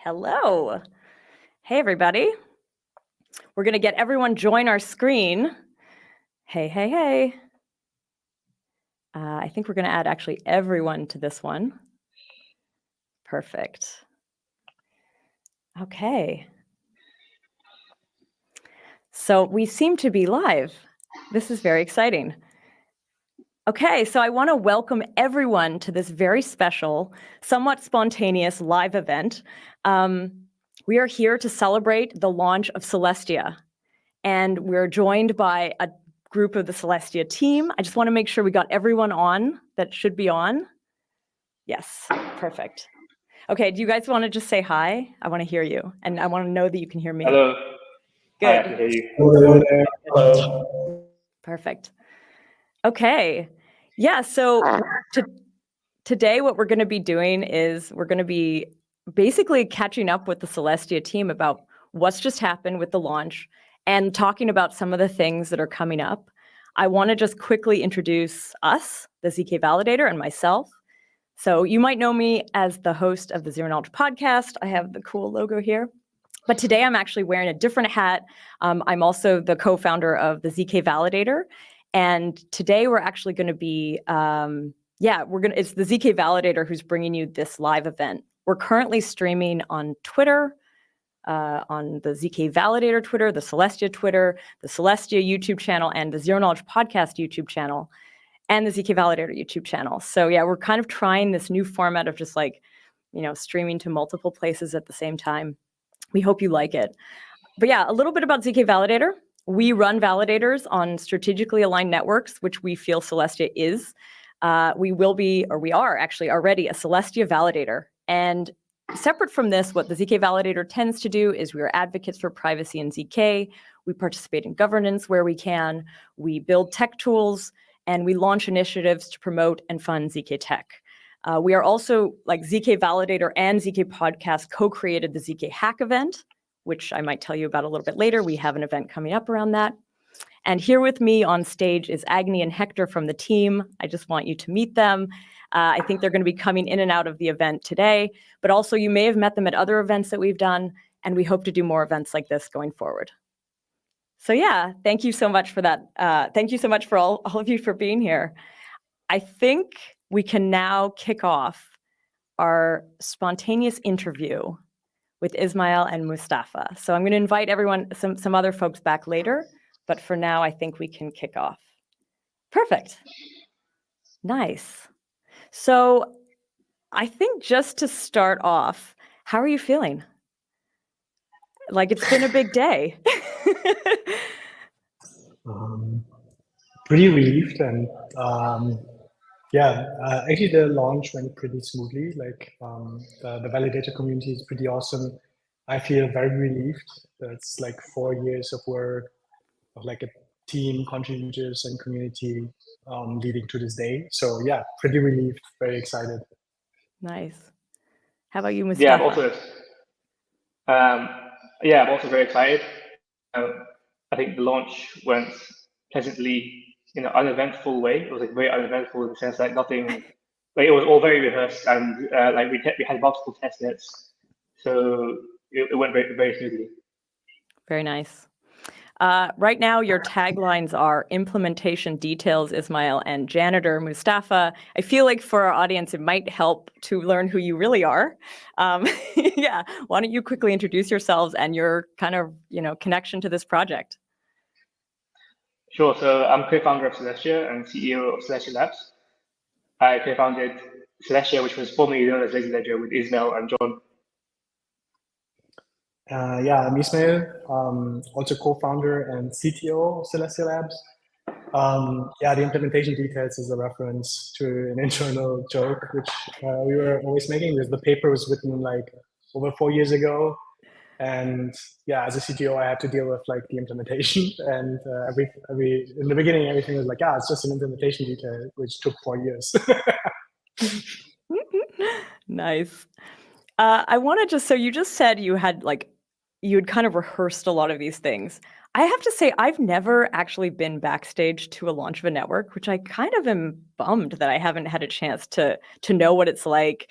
Hello. Hey, everybody. We're going to get everyone join our screen. Hey. I think we're going to add actually everyone to this one. Perfect. Okay. So we seem to be live. This is very exciting. Okay, so I want to welcome everyone to this very special, somewhat spontaneous live event. We are here to celebrate the launch of Celestia, and we're joined by a group of the Celestia team. I just want to make sure we got everyone on that should be on. Yes, perfect. Okay, do you guys want to just say hi? I want to hear you, and I want to know that you can hear me. Hello. Good. Hi, I can hear you. Hello there. Hello. Perfect. Okay. Yeah, so today what we're going to be doing is we're going to be basically catching up with the Celestia team about what's just happened with the launch and talking about some of the things that are coming up. I want to just quickly introduce us, the ZKValidator, and myself. So you might know me as the host of the Zero Knowledge podcast. I have the cool logo here. But today I'm actually wearing a different hat. I'm also the co-founder of the ZKValidator. And today we're actually going to be, it's the ZKValidator who's bringing you this live event. We're currently streaming on Twitter, on the ZKValidator Twitter, the Celestia Twitter, the Celestia YouTube channel, and the Zero Knowledge Podcast YouTube channel, and the ZKValidator YouTube channel. So yeah, we're kind of trying this new format of just streaming to multiple places at the same time. We hope you like it. But yeah, a little bit about ZKValidator. We run validators on strategically aligned networks, which we feel Celestia is. We are actually already a Celestia validator. And separate from this, what the ZKValidator tends to do is we are advocates for privacy in ZK. We participate in governance where we can. We build tech tools, and we launch initiatives to promote and fund ZK tech. We are also, like ZKValidator and ZK Podcast, co-created the ZK Hack event, which I might tell you about a little bit later. We have an event coming up around that. And here with me on stage is Agni and Hector from the team. I just want you to meet them. I think they're going to be coming in and out of the event today, but also you may have met them at other events that we've done, and we hope to do more events like this going forward. So yeah, thank you so much for that. Thank you so much for all of you for being here. I think we can now kick off our spontaneous interview with Ismail and Mustafa. So I'm going to invite everyone, some other folks back later, but for now, I think we can kick off. Perfect. Nice. So I think just to start off, how are you feeling? Like it's been a big day. Pretty relieved, and actually the launch went pretty smoothly. Like the validator community is pretty awesome. I feel very relieved. That's like 4 years of work of like a team, contributors, and community leading to this day. So yeah, pretty relieved, very excited. Nice. How about you, Mustafa? Yeah, I'm also very excited. I think the launch went pleasantly in an uneventful way. It was like very uneventful in the sense that nothing, like it was all very rehearsed, and we had multiple test nets, so it went very, very smoothly. Very nice. Right now, your taglines are implementation details, Ismail, and janitor, Mustafa. I feel like for our audience, it might help to learn who you really are. Yeah, why don't you quickly introduce yourselves and your kind of, connection to this project? Sure. So I'm co-founder of Celestia and CEO of Celestia Labs. I co-founded Celestia, which was formerly known as Lazy Ledger, with Ismail and John. I'm Ismail, also co-founder and CTO of Celestia Labs. The implementation details is a reference to an internal joke, which we were always making, because the paper was written like over 4 years ago. And yeah, as a CTO, I had to deal with like the implementation, and in the beginning, everything was like, it's just an implementation detail, which took 4 years. Nice. I want to so you just said you had you'd kind of rehearsed a lot of these things. I have to say, I've never actually been backstage to a launch of a network, which I kind of am bummed that I haven't had a chance to know what it's like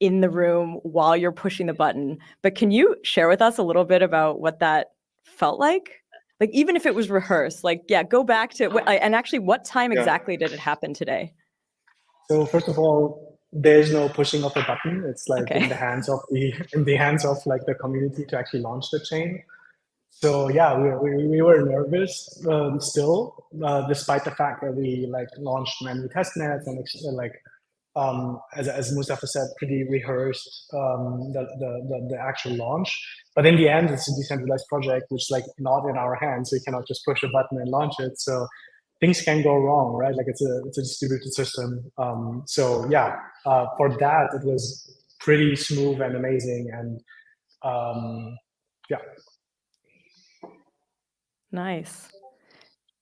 in the room while you're pushing the button. But can you share with us a little bit about what that felt like? Like, even if it was rehearsed, like, yeah, go back to, and actually, what time exactly did it happen today? So first of all, there's no pushing of a button. It's like Okay. in the hands of like the community to actually launch the chain. So yeah, we were nervous still, despite the fact that we like launched many test nets and like as Mustafa said, pretty rehearsed the actual launch. But in the end, it's a decentralized project, which is like not in our hands. We cannot just push a button and launch it. So things can go wrong, right? Like it's a distributed system. So yeah, for that it was pretty smooth and amazing, and yeah. Nice.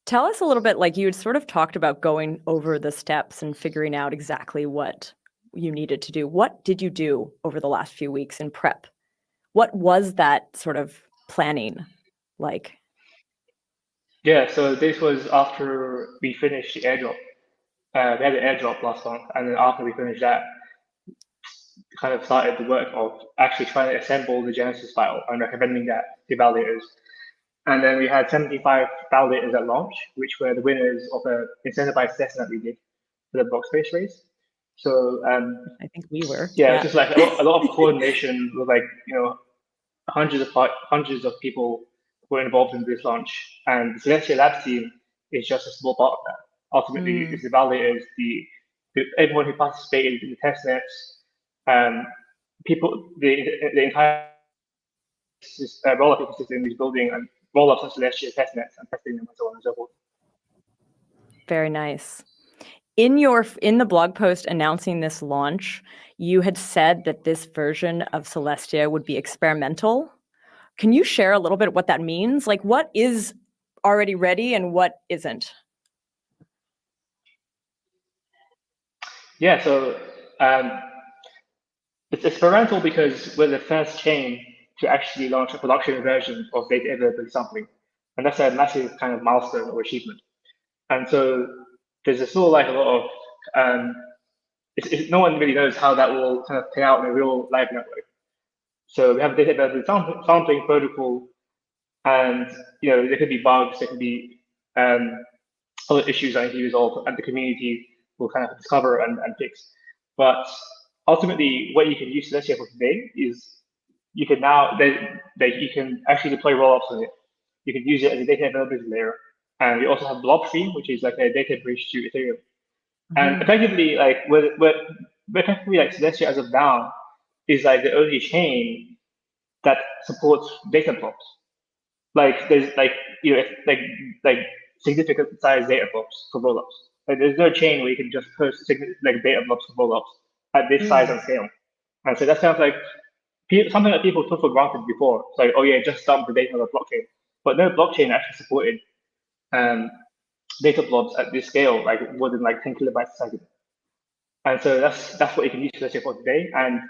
Tell us a little bit, like you had sort of talked about going over the steps and figuring out exactly what you needed to do. What did you do over the last few weeks in prep? What was that sort of planning like? Yeah, so this was after we finished the airdrop. We had the airdrop last month, and then after we finished that, kind of started the work of actually trying to assemble the Genesis file and recommending that to validators. And then we had 75 validators at launch, which were the winners of an incentivized test that we did for the block space race. So I think we were. yeah, it's just like a lot of coordination with like, you know, hundreds of people were involved in this launch. And the Celestia Labs team is just a small part of that. Ultimately, it's the validators, everyone who participated in the test nets, people, the entire Rollup ecosystem is building and Rollups and Celestia test nets and testing them and so on and so forth. Very nice. In the blog post announcing this launch, you had said that this version of Celestia would be experimental. Can you share a little bit what that means? Like, what is already ready and what isn't? Yeah, so it's experimental because we're the first chain to actually launch a production version of data availability sampling. And that's a massive kind of milestone or achievement. And so there's still like a lot of, no one really knows how that will kind of play out in a real live network. So we have a data availability sampling protocol, and you know there could be bugs, there could be other issues that need to be resolved, and the community will kind of discover and fix. But ultimately, what you can use Celestia for today is you can now you can actually deploy rollups on it. You can use it as a data availability layer, and we also have blob stream, which is like a data bridge to Ethereum. And effectively, like we're effectively like Celestia as of now is like the only chain that supports data blobs. Like there's like you know like significant size data blobs for rollups. Like there's no chain where you can just post like data blobs for rollups at this size and scale. And so that sounds like something that people took for granted before. It's like, oh yeah, just dump the data on the blockchain. But no blockchain actually supported data blobs at this scale, like more than like 10 kilobytes a second. And so that's what you can use Celestia for today. And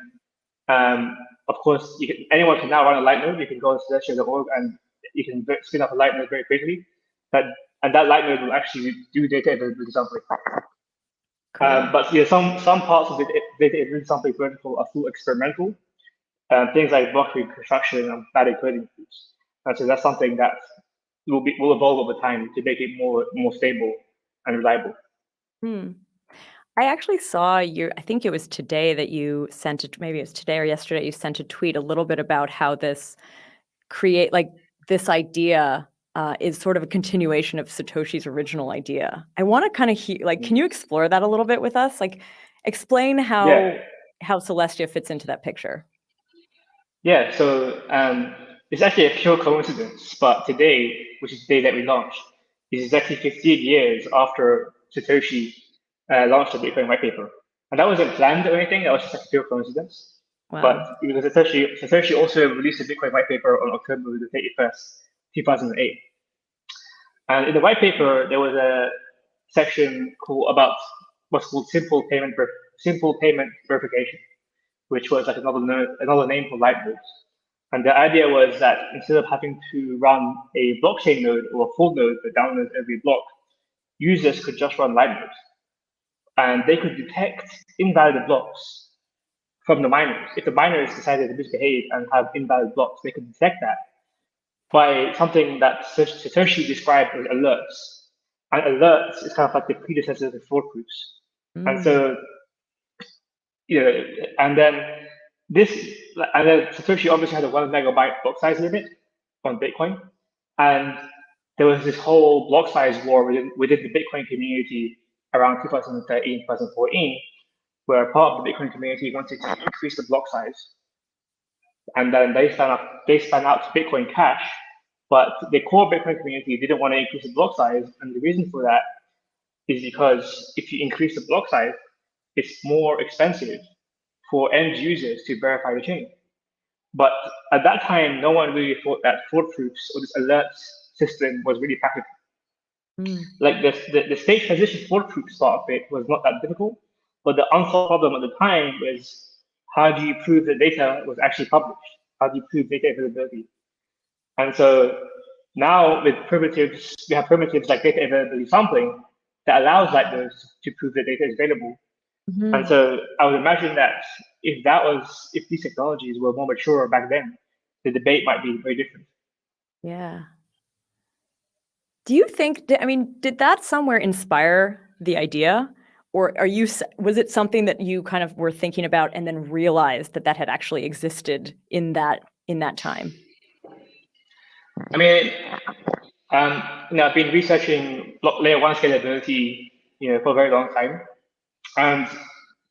of course, anyone can now run a light node. You can go to celestia.org and you can spin up a light node very quickly. And that light node will actually do data availability sampling. But yeah, some parts of the data availability sampling protocol are still experimental. Things like block reconstruction and static coding tools. And so that's something that will evolve over time to make it more stable and reliable. I actually saw I think it was today that you sent it, maybe it was today or yesterday, you sent a tweet a little bit about how this this idea is sort of a continuation of Satoshi's original idea. I want to kind of hear, like, can you explore that a little bit with us? Like, explain how Celestia fits into that picture. Yeah, so it's actually a pure coincidence, but today, which is the day that we launched, is exactly 15 years after Satoshi launched the Bitcoin white paper. And that wasn't planned or anything, that was just a pure coincidence. Wow. But because Satoshi also released a Bitcoin white paper on October the 31st, 2008. And in the white paper, there was a section about what's called simple payment verification, which was like another name for light nodes. And the idea was that instead of having to run a blockchain node or a full node that downloads every block, users could just run light nodes. And they could detect invalid blocks from the miners. If the miners decided to misbehave and have invalid blocks, they could detect that by something that Satoshi described as alerts. And alerts is kind of like the predecessor to fraud proofs. And so, and then Satoshi obviously had a 1 megabyte block size limit on Bitcoin. And there was this whole block size war within the Bitcoin community around 2013, 2014, where part of the Bitcoin community wanted to increase the block size. And then they spun out to Bitcoin Cash, but the core Bitcoin community didn't want to increase the block size. And the reason for that is because if you increase the block size, it's more expensive for end users to verify the chain. But at that time, no one really thought that fraud proofs or this alerts system was really practical. Like the state transition fraud proofs part of it was not that difficult, but the unsolved problem at the time was, how do you prove that data was actually published? How do you prove data availability? And so now with primitives, we have primitives like data availability sampling that allows like those to prove that data is available. And so I would imagine that if these technologies were more mature back then, the debate might be very different. Yeah. Do you think, did that somewhere inspire the idea? Or was it something that you kind of were thinking about and then realized that had actually existed in that time? I mean, I've been researching layer 1 scalability, for a very long time. And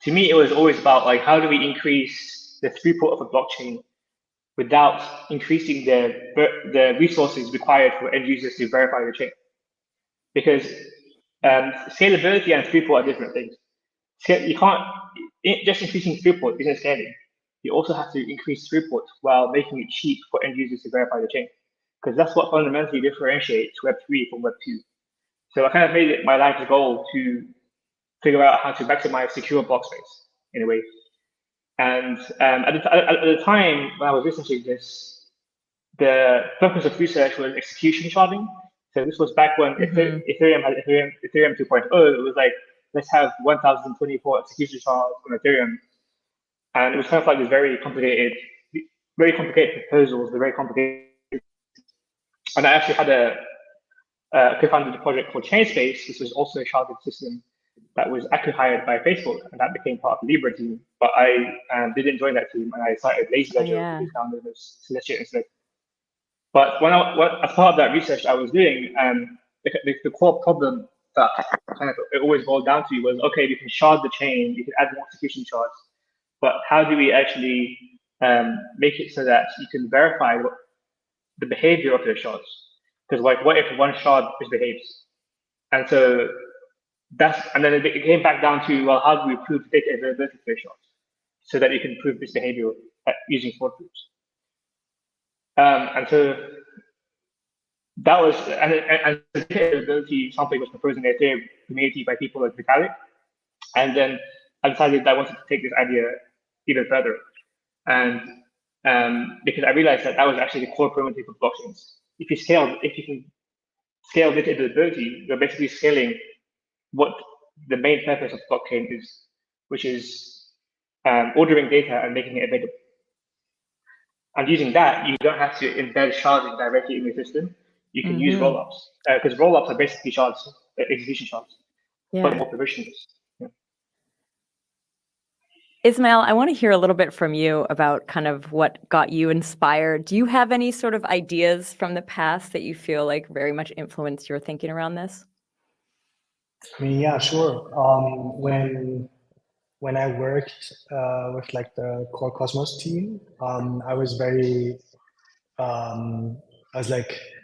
to me, it was always about like, how do we increase the throughput of a blockchain without increasing the resources required for end users to verify the chain? Because scalability and throughput are different things. You can't just increasing throughput isn't scaling. You also have to increase throughput while making it cheap for end users to verify the chain, because that's what fundamentally differentiates Web3 from Web2. So I kind of made it my life's goal to figure out how to maximize secure block space in a way. And at the time when I was researching this, the purpose of research was execution sharding. So this was back when Ethereum had Ethereum 2.0. It was like, let's have 1,024 execution shards on Ethereum. And it was kind of like this very complicated proposals, very complicated. And I actually had co-founded a project called Chainspace. This was also a sharded system that was acqui-hired by Facebook, and that became part of the Libra team. But I didn't join that team, and I started Lazy Ledger, which is now known as Celestia instead. But as part of that research I was doing, the core problem that kind of it always boiled down to was, okay, we can shard the chain, we can add more execution shards, but how do we actually make it so that you can verify the behavior of those shards? Because like, what if one shard misbehaves? And so and then it came back down to, well, how do we prove data availability for those shards so that you can prove this behavior using fraud proofs? And so that was, and the data availability something was proposed in the Ethereum community by people like Vitalik. And then I decided I wanted to take this idea even further. And because I realized that was actually the core primitive of blockchains. If you can scale data availability, you're basically scaling what the main purpose of blockchain is, which is ordering data and making it available. And using that, you don't have to embed sharding directly in the system. You can use rollups, because rollups are basically shards, execution shards, but more provisioners. Yeah. Ismail, I want to hear a little bit from you about kind of what got you inspired. Do you have any sort of ideas from the past that you feel like very much influenced your thinking around this? I mean, yeah, sure. When I worked with like the Core Cosmos team, I was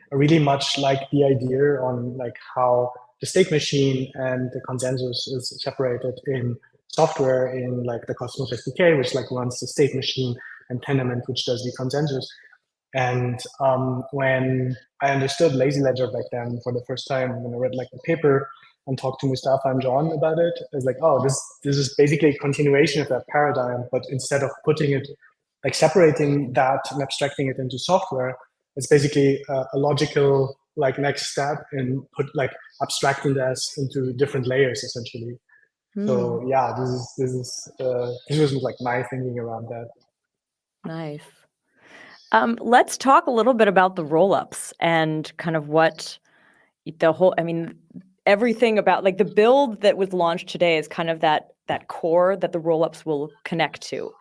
I really much like the idea on like how the state machine and the consensus is separated in software in like the Cosmos SDK, which like runs the state machine, and Tendermint, which does the consensus. And when I understood Lazy Ledger back then for the first time, when I read like the paper and talked to Mustafa and John about it, I was like, oh, this is basically a continuation of that paradigm, but instead of putting it, like separating that and abstracting it into software, it's basically a logical like next step in abstracting this into different layers essentially. So yeah, this was like my thinking around that. Nice. Let's talk a little bit about the rollups and kind of what the whole, I mean, everything about like the build that was launched today is kind of that core that the rollups will connect to.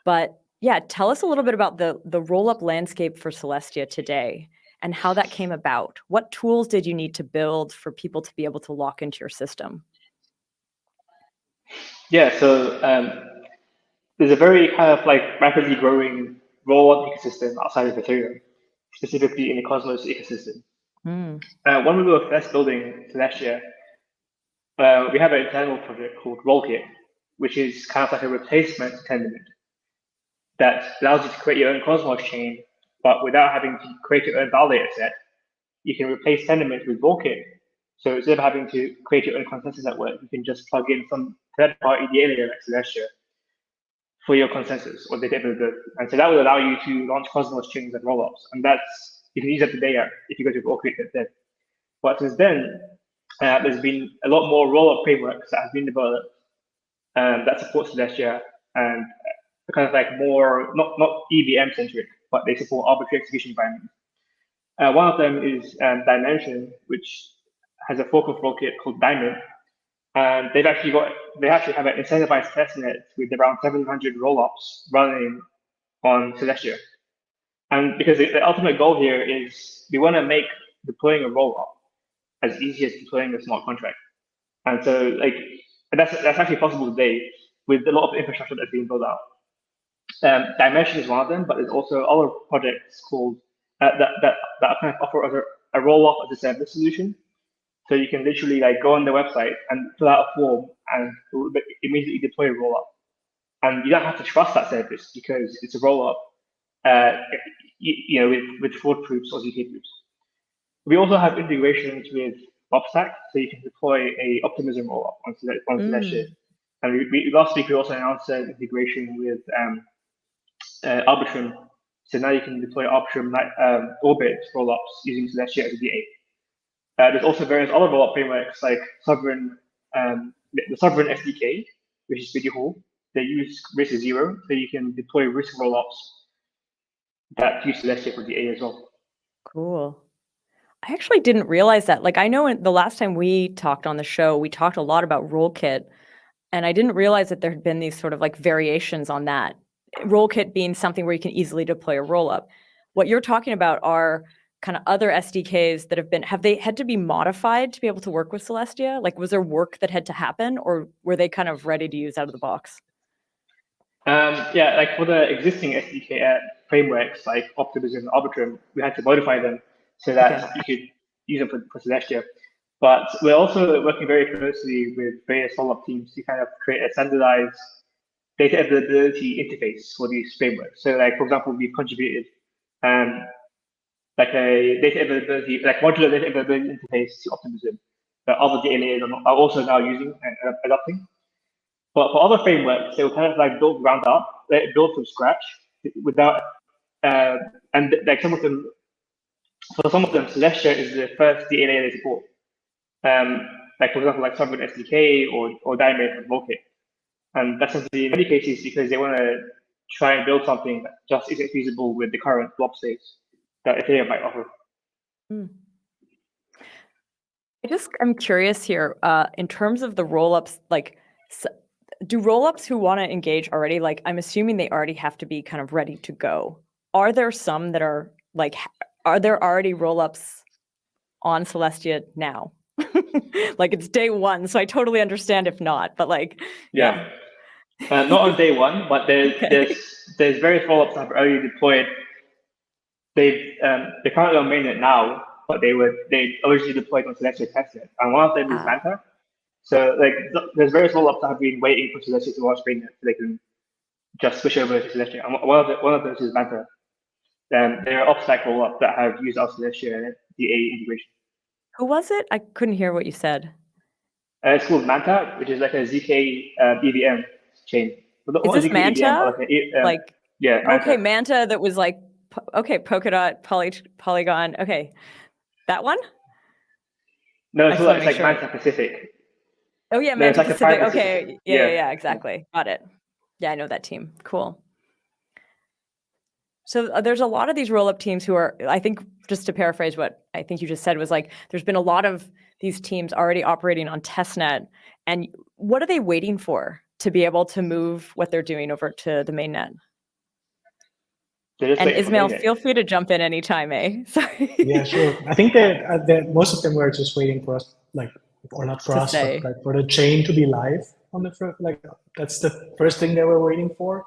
But yeah, tell us a little bit about the rollup landscape for Celestia today and how that came about. What tools did you need to build for people to be able to lock into your system? Yeah, so there's a very kind of like rapidly growing rollup ecosystem outside of Ethereum, specifically in the Cosmos ecosystem. When we were first building Celestia, we have an internal project called Rollkit, which is kind of like a replacement Tendermint that allows you to create your own Cosmos chain, but without having to create your own validator set, you can replace Tendermint with Rollkit. So instead of having to create your own consensus network, you can just plug in some third-party DA layer like Celestia for your consensus or data availability. And so that will allow you to launch Cosmos chains and rollups. And you can use that today if you go to Rollkit. But since then, there's been a lot more rollup frameworks that have been developed that support Celestia and kind of like more, not EVM centric, but they support arbitrary execution environments. One of them is Dimension, which has a fork of Rollkit called Diamond. And they actually have an incentivized testnet with around 700 rollups running on Celestia. And because the ultimate goal here is we want to make deploying a rollup as easy as deploying a smart contract. And so that's actually possible today with a lot of infrastructure that's being built out. Dimension is one of them, but there's also other projects called that kind of offer a rollup as a service solution. So you can literally go on the website and fill out a form and immediately deploy a rollup. And you don't have to trust that service because it's a rollup, with fraud proofs or ZK proofs. We also have integrations with Opstack, so you can deploy a optimism rollup on Celestia. And last week we also announced an integration with Arbitrum. So now you can deploy Arbitrum Orbit rollups using Celestia as a DA. There's also various other rollup frameworks like Sovereign, the Sovereign SDK, which is pretty cool. They use risk 0, so you can deploy risk rollups that use Celestia for DA as well. Cool. I actually didn't realize that. I know the last time we talked on the show, we talked a lot about Rollkit, and I didn't realize that there had been these sort of variations on that. Rollkit being something where you can easily deploy a rollup. What you're talking about are kind of other SDKs that have they had to be modified to be able to work with Celestia? Was there work that had to happen, or were they kind of ready to use out of the box? For the existing SDK frameworks like Optimism and Arbitrum, we had to modify them so that you could use them for Celestia. But we're also working very closely with various rollup teams to kind of create a standardized data availability interface for these frameworks. So for example, we've contributed a data availability, modular data availability interface to Optimism that other data layers are also now using and adopting. But for other frameworks, they were kind of built ground up, built from scratch without, and some of them, Celestia is the first DA layer they support. For example, Sovereign SDK or Diamond and Rollkit. And that's simply in many cases because they want to try and build something that just isn't feasible with the current blob states that Ethereum might offer. I'm curious here, in terms of the rollups, do rollups who want to engage already, I'm assuming they already have to be kind of ready to go. Are there some that are are there already rollups on Celestia now? It's day one, so I totally understand if not, but yeah. Not on day one, but there's various rollups that have already deployed. They're currently on mainnet now, but they originally deployed on Celestia testnet, and one of them is Manta. So there's various rollups that have been waiting for Celestia to launch mainnet so they can just switch over to Celestia. And one of those is Manta. There are Opstack rollups that have used our Celestia DA integration. Who was it? I couldn't hear what you said. It's called Manta, which is a ZK EVM chain. Is this Manta? EVM, yeah. Manta. Okay, Manta that was Polkadot, Polygon. Okay, that one? No, it's Manta Pacific. Oh yeah, There's Manta like a Pacific. private Okay, system. yeah, exactly. Got it. Yeah, I know that team. Cool. So there's a lot of these roll-up teams who are, I think, just to paraphrase what I think you just said, was like, there's been a lot of these teams already operating on testnet. And what are they waiting for to be able to move what they're doing over to the mainnet? And Ismail, feel free to jump in anytime, eh? Sorry. Yeah, sure. I think that most of them were just waiting for us, like, or not for us, but like for the chain to be live on the front. Like, that's the first thing they were waiting for.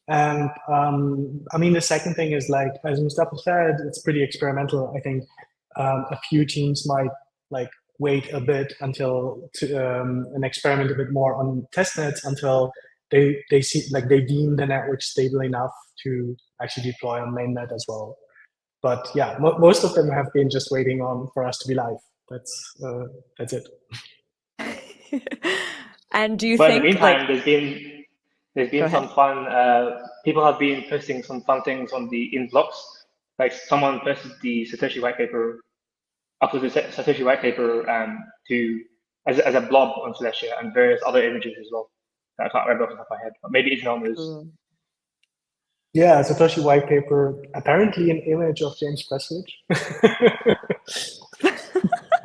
And I mean, the second thing is, like, as Mustafa said, it's pretty experimental. I think a few teams might like wait a bit until and experiment a bit more on testnets until they see, like, they deem the network stable enough to actually deploy on mainnet as well. But yeah, most of them have been just waiting on for us to be live. That's it. And do you but think, in the meantime, like, there's been some fun. People have been posting some fun things on the in blocks. Like, someone posted the Satoshi white paper, uploaded the Satoshi white paper to as a blob on Celestia, and various other images as well. I can't remember off the top of my head, but maybe it's knows. Yeah, Satoshi white paper, apparently an image of James Prestwich.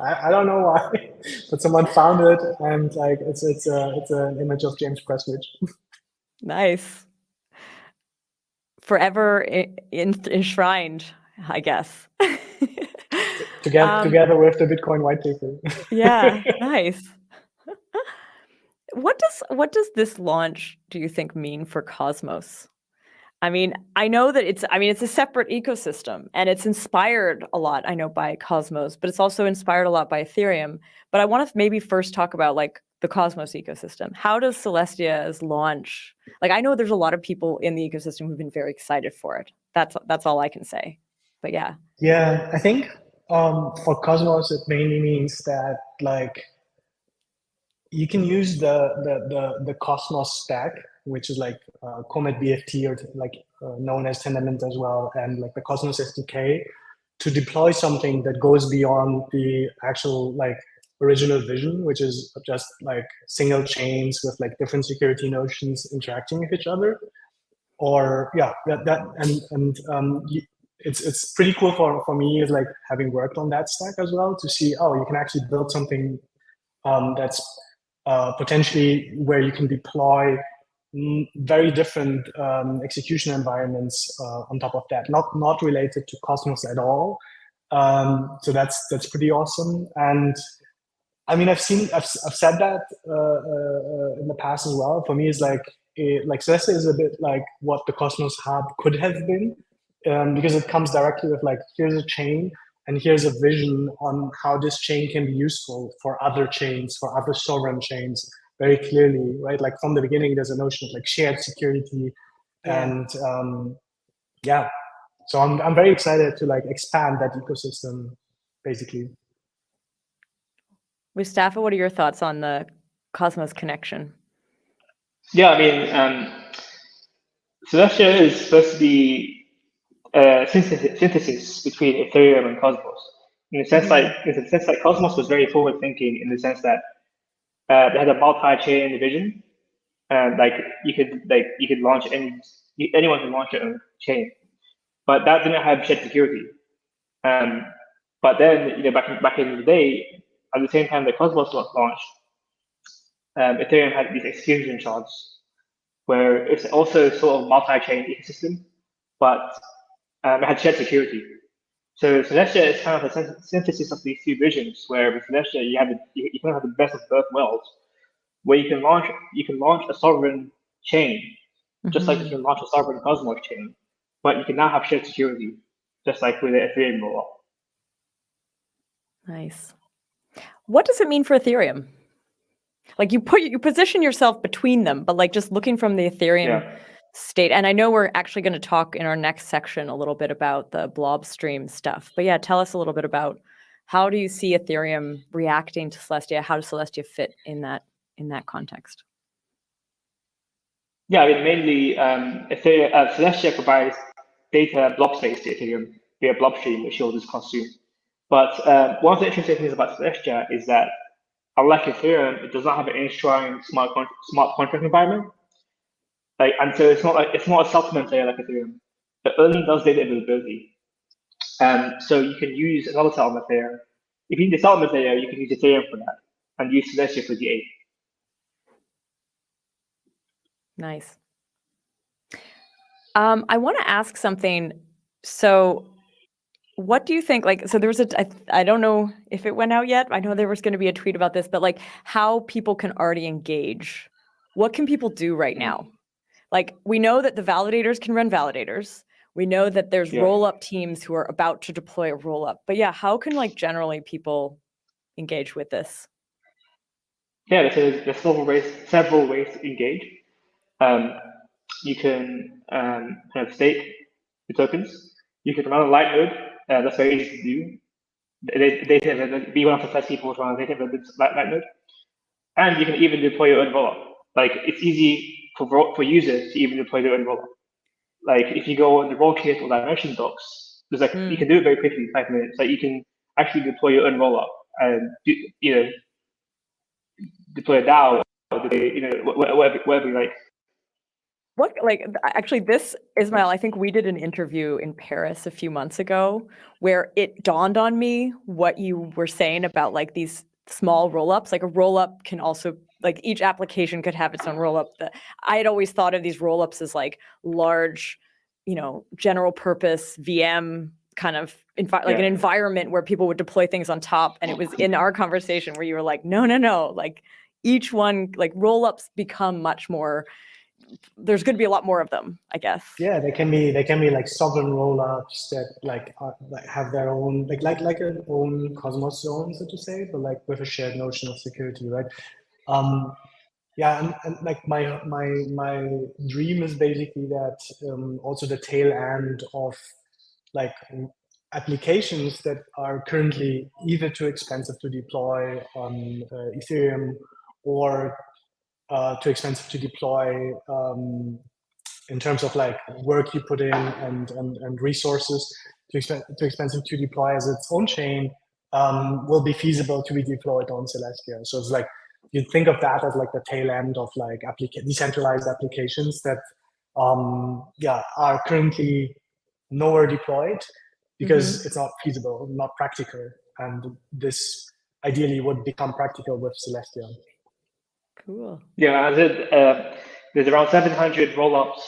I don't know why, but someone found it, and like it's an image of James Prestwich. Nice. Forever enshrined, I guess. Together with the Bitcoin white paper. Yeah, nice. What does this launch, do you think, mean for Cosmos? I mean, I know that it's a separate ecosystem, and it's inspired a lot, I know, by Cosmos, but it's also inspired a lot by Ethereum. But I want to maybe first talk about, like, the Cosmos ecosystem. How does Celestia's launch, like, I know there's a lot of people in the ecosystem who've been very excited for it. That's all I can say. But yeah. Yeah, I think for Cosmos, it mainly means that, like, you can use the Cosmos stack, which is like Comet BFT, or like known as Tendermint as well, and like the Cosmos SDK, to deploy something that goes beyond the actual, like, original vision, which is just like single chains with like different security notions interacting with each other. Or yeah, it's pretty cool for me, is like having worked on that stack as well, to see, oh, you can actually build something that's potentially where you can deploy very different execution environments on top of that, not related to Cosmos at all. So that's pretty awesome. And I mean, I've said that in the past as well. For me, it's like Celestia is a bit like what the Cosmos Hub could have been, because it comes directly with, like, here's a chain, and here's a vision on how this chain can be useful for other chains, for other sovereign chains, very clearly, right? Like, from the beginning, there's a notion of like shared security, and yeah. So I'm very excited to like expand that ecosystem, basically. Mustafa, what are your thoughts on the Cosmos connection? Yeah, I mean, Celestia is supposed to be synthesis between Ethereum and Cosmos. In the sense, like Cosmos was very forward thinking, in the sense that they had a multi-chain vision, and like you could launch anyone can launch their own chain, but that didn't have shared security. But then, back in the day, at the same time that Cosmos was launched, Ethereum had these execution shards, where it's also sort of multi-chain ecosystem, but it had shared security. So Celestia is kind of a synthesis of these two visions, where with Celestia you kind of have the best of both worlds, where you can launch a sovereign chain, just like you can launch a sovereign Cosmos chain, but you can now have shared security, just like with the Ethereum rollup. Nice. What does it mean for Ethereum? Like, you position yourself between them, but like just looking from the Ethereum state. And I know we're actually going to talk in our next section a little bit about the blob stream stuff. But yeah, tell us a little bit about, how do you see Ethereum reacting to Celestia? How does Celestia fit in that context? Yeah, I mean, mainly Celestia provides data blob space to Ethereum via blob stream, which you'll discuss soon. But one of the interesting things about Celestia is that unlike Ethereum, it does not have an enshrined smart contract environment. Like, and so it's not a supplement layer like Ethereum. It only does data availability. So you can use another settlement layer. If you need a settlement layer, you can use Ethereum for that, and use Celestia for GA. Nice. I want to ask something. So what do you think, like, so there was I don't know if it went out yet. I know there was going to be a tweet about this, but like how people can already engage. What can people do right now? Like, we know that the validators can run validators. We know that there's roll-up teams who are about to deploy a roll-up. But yeah, how can like generally people engage with this? Yeah, there's several ways to engage. You can kind of stake the tokens. You can run a light node. That's very easy to do. Be one of the first people to run a data light node. And you can even deploy your own rollup. Like, it's easy for users to even deploy their own rollup. Like, if you go on the Rollkit or Dimension docs, there's like you can do it very quickly, 5 minutes. Like, you can actually deploy your own rollup and deploy a DAO or whatever you like. What, like, actually, this, Ismail, I think we did an interview in Paris a few months ago where it dawned on me what you were saying about like these small rollups. Like, a rollup can also, like, each application could have its own rollup. I had always thought of these rollups as like large, general purpose VM kind of like an environment where people would deploy things on top. And it was in our conversation where you were like, no, like each one, like rollups become much more. There's going to be a lot more of them, I guess. Yeah, they can be like sovereign rollups that like have their own like an own Cosmos zone, so to say, but like with a shared notion of security, right? Yeah, and like my dream is basically that also the tail end of like applications that are currently either too expensive to deploy on Ethereum or too expensive to deploy in terms of like work you put in and resources, too expensive to deploy as its own chain, will be feasible to be deployed on Celestia. So it's like, you think of that as like the tail end of like decentralized applications that are currently nowhere deployed because it's not feasible, not practical. And this ideally would become practical with Celestia. Cool. Yeah, there's around 700 rollups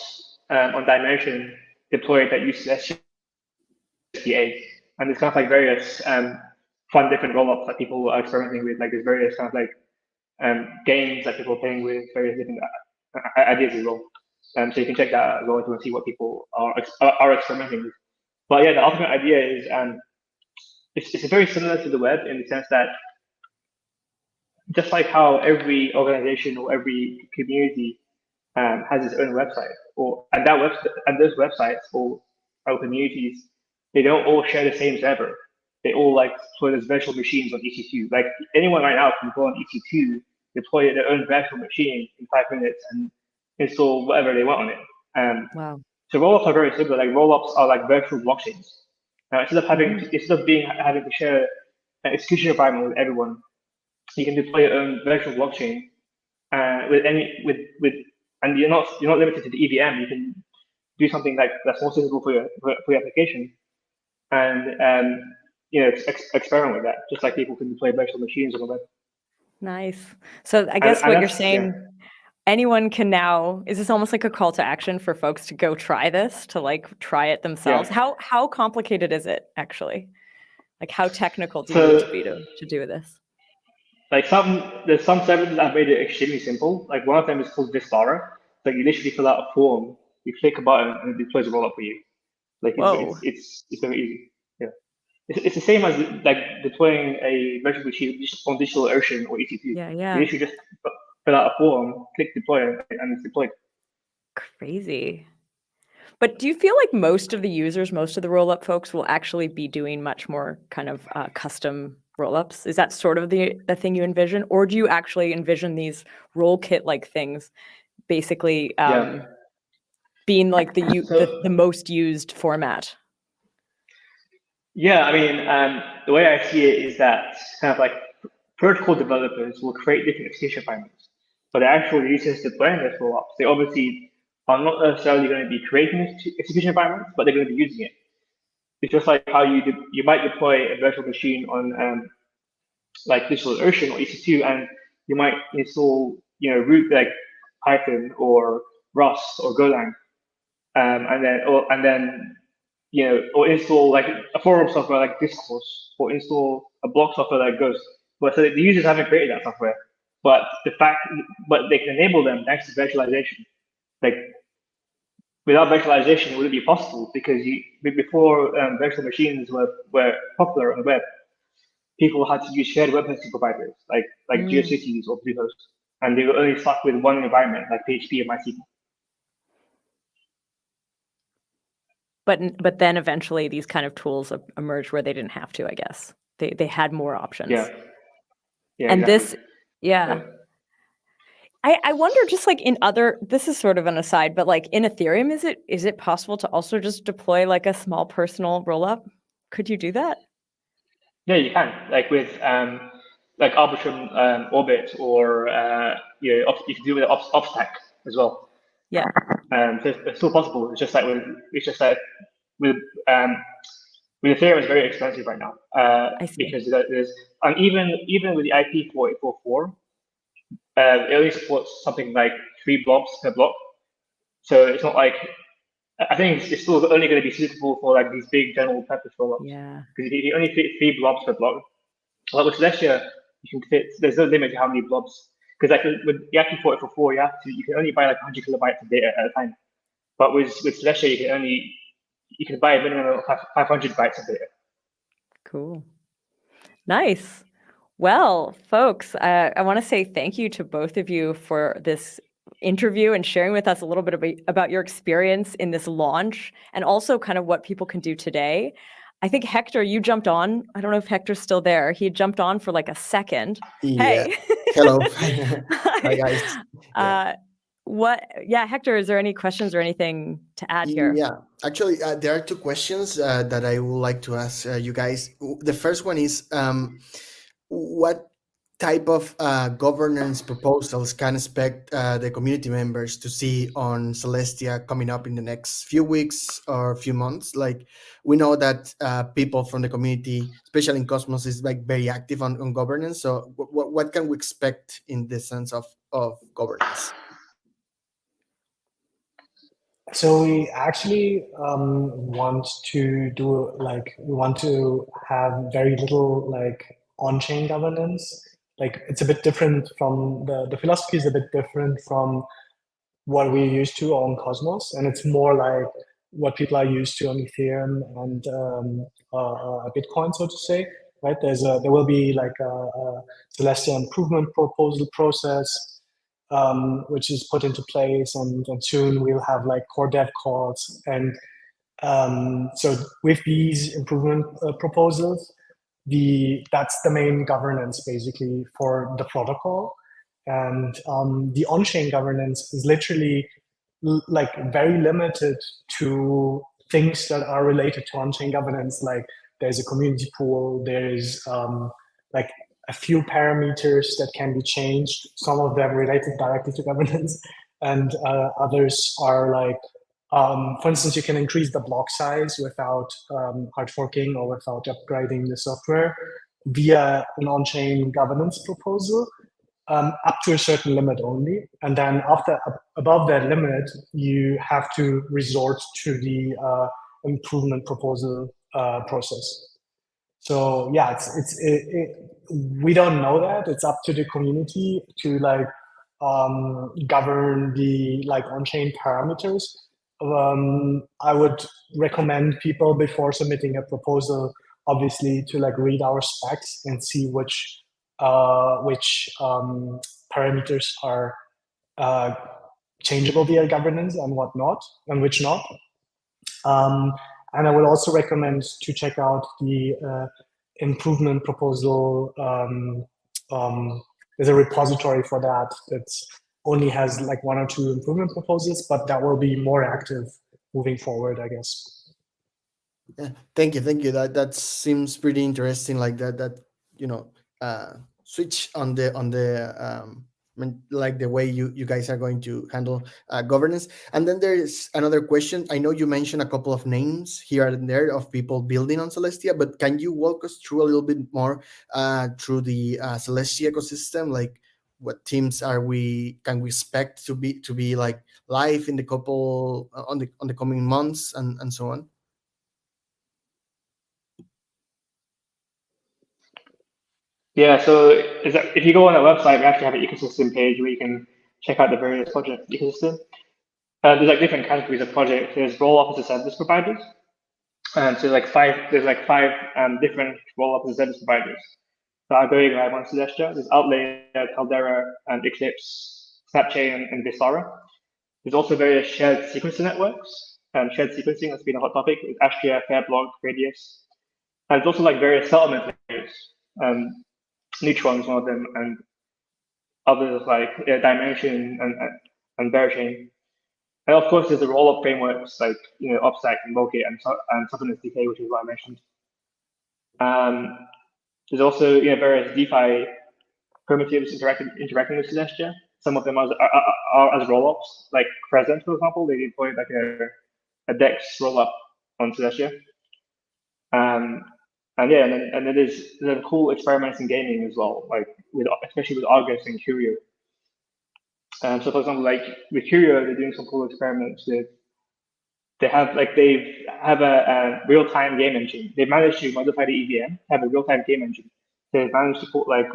on Dimension deployed that use Celestia, and there's kind of like various fun different rollups that people are experimenting with. Like, there's various kind of like games that people are playing with, various different ideas as well. So you can check that out as well if you want to see what people are experimenting with. But yeah, the ultimate idea is it's very similar to the web in the sense that just like how every organization or every community has its own website, and those websites or communities, they don't all share the same server. They all like deploy those virtual machines on EC2. Like, anyone right now can go on EC2, deploy their own virtual machine in 5 minutes, and install whatever they want on it. Wow. So rollups are very similar. Like, rollups are like virtual blockchains. Instead of having to share an execution environment with everyone, you can deploy your own virtual blockchain and you're not limited to the EVM. You can do something like that's more suitable for your application, and experiment with that, just like people can deploy virtual machines on the web. Nice. So I guess what you're saying, anyone can now, is this almost like a call to action for folks to go try this, to like try it themselves? Yeah. How complicated is it actually? Like, how technical do you need to be to do this? Like, there's some services that have made it extremely simple. Like, one of them is called Vistara. Like, you literally fill out a form, you click a button, and it deploys a rollup for you. Like, it's very easy. Yeah, it's the same as like deploying a virtual machine on DigitalOcean or EC2. Yeah. You literally just fill out a form, click deploy, and it's deployed. Crazy. But do you feel like most of the users, most of the rollup folks, will actually be doing much more kind of custom rollups? Is that sort of the thing you envision, or do you actually envision these roll kit like things basically being like the most used format? Yeah, I mean, the way I see it is that kind of like protocol developers will create different execution environments, but the actual users deploying this rollups, they obviously are not necessarily going to be creating execution environments, but they're going to be using it. It's just like how you might deploy a virtual machine on like DigitalOcean or EC2, and you might install root like Python or Rust or Golang, and then or install like a forum software like Discourse, or install a block software like Ghost. But so the users haven't created that software, but they can enable them thanks to virtualization. Like without virtualization, it wouldn't be possible, because before virtual machines were popular on the web, people had to use shared web hosting providers like GeoCities or Bluehost, and they were only stuck with one environment like PHP and MySQL. But then eventually these kind of tools emerged where they didn't have to, I guess. They had more options. Yeah. And exactly. I wonder, just like in other, this is sort of an aside, but like in Ethereum, is it possible to also just deploy like a small personal rollup? Could you do that? Yeah, you can, like with like Arbitrum Orbit, or you can do it with OpStack as well. Yeah. So it's still possible. It's just that with Ethereum, it's very expensive right now. I see. Because there's even with the IP 4844, it only supports something like 3 blobs per block. So it's not like, I think it's still only going to be suitable for like these big general purpose rollups. Yeah. Because you only fit 3 blobs per block. Like with Celestia, you can fit. There's no limit to how many blobs. Because like with the IP 4844, you can only buy like 100 kilobytes of data at a time. But with Celestia, you can buy a minimum of 500 bytes of data. Cool. Nice. Well, folks, I want to say thank you to both of you for this interview and sharing with us a little bit about your experience in this launch, and also kind of what people can do today. I think Hector, you jumped on. I don't know if Hector's still there. He jumped on for like a second. Yeah. Hey. Hello. Hi, guys. Hector, is there any questions or anything to add here? Yeah, actually, there are 2 questions that I would like to ask you guys. The first one is, what type of governance proposals can expect the community members to see on Celestia coming up in the next few weeks or few months? Like, we know that people from the community, especially in Cosmos, is like very active on governance. So what can we expect in the sense of governance? So we actually want to have very little like on-chain governance. Like, it's a bit different from the philosophy is a bit different from what we're used to on Cosmos, and it's more like what people are used to on Ethereum and Bitcoin, so to say. Right? There will be like a Celestia improvement proposal process, which is put into place, and soon we'll have like core dev calls. And so with these improvement proposals, that's the main governance basically for the protocol. And the on-chain governance is literally like very limited to things that are related to on-chain governance. Like, there's a community pool, there's like a few parameters that can be changed, some of them related directly to governance, and others are like, for instance, you can increase the block size without hard forking or without upgrading the software via an on-chain governance proposal, up to a certain limit only. And then above that limit, you have to resort to the improvement proposal process. So yeah, we don't know that. It's up to the community to like govern the like on-chain parameters. I would recommend people, before submitting a proposal, obviously to like read our specs and see which parameters are changeable via governance and whatnot, and which not. And I would also recommend to check out the improvement proposal. There's a repository for that only has like 1 or 2 improvement proposals, but that will be more active moving forward, I guess. Yeah, thank you. That seems pretty interesting. Like that switch on the like the way you guys are going to handle governance. And then there's another question. I know you mentioned a couple of names here and there of people building on Celestia, but can you walk us through a little bit more through the Celestia ecosystem? Like, what teams can we expect to be like live in the couple on the coming months and so on? Yeah, so if you go on our website, we actually have an ecosystem page where you can check out the various project ecosystem. There's like different categories of projects. There's Rollup as a service providers. So there's like five different Rollup as a service providers that are going live on Celestia. There's Outlayer, Caldera, and Eclipse, Snapchain, and Visara. There's also various shared sequencing networks. Shared sequencing has been a hot topic with Astria, Fairblock, Radius. And there's also like various settlement layers. Neutron is one of them, and others like Dimension and Verichain. And of course, there's the Rollup frameworks like Upstack and Moket and Southern SDK, which is what I mentioned. There's also various DeFi primitives interacting with Celestia. Some of them are as rollups, like Crescent, for example. They deployed like a DEX rollup on Celestia. And then there's cool experiments in gaming as well, like especially with Argus and Curio. So for example, like with Curio, they're doing some cool experiments with. They have a real-time game engine. They managed to modify the EVM, have a real-time game engine. They managed to put like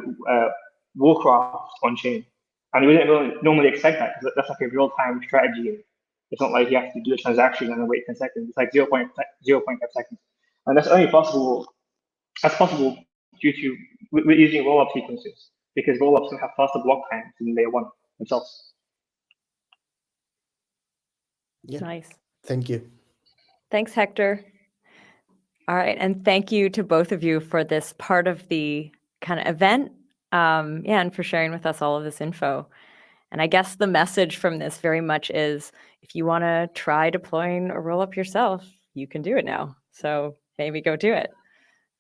Warcraft on chain, and we didn't normally expect that because that's like a real-time strategy. It's not like you have to do a transaction and then wait 10 seconds. It's like 0.5 seconds, and that's only possible. That's possible due to we're using rollup sequences because rollups can have faster block times than layer 1 themselves. Yeah. Nice. Thank you. Thanks, Hector. All right, and thank you to both of you for this part of the kind of event, and for sharing with us all of this info. And I guess the message from this very much is, if you want to try deploying a rollup yourself, you can do it now. So maybe go do it.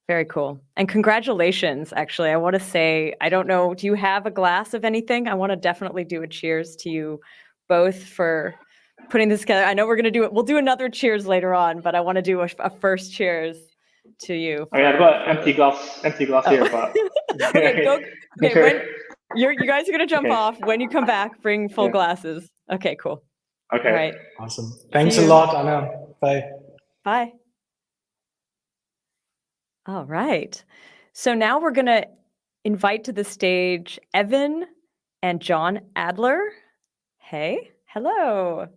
Very cool. And congratulations, actually. I want to say, I don't know, do you have a glass of anything? I want to definitely do a cheers to you both for putting this together. I know we're going to do it. We'll do another cheers later on, but I want to do a first cheers to you. I've got empty glass here, but okay, when you guys are going to jump off. When you come back, bring full glasses. Okay, cool. Okay. All right. Awesome. Thanks a lot, Anna. Bye. Bye. All right. So now we're going to invite to the stage Evan and John Adler. Hey. Hello.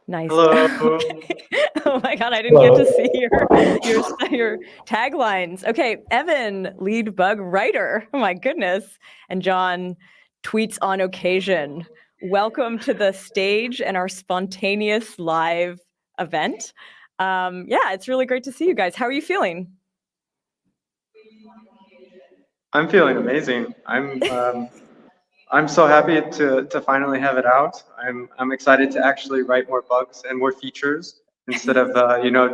Nice. Hello. Oh my God, I didn't get to see your taglines. Okay, Evan, lead bug writer. Oh my goodness. And John, tweets on occasion. Welcome to the stage and our spontaneous live event. Yeah, it's really great to see you guys. How are you feeling? I'm feeling amazing. I'm so happy to finally have it out. I'm excited to actually write more bugs and more features instead of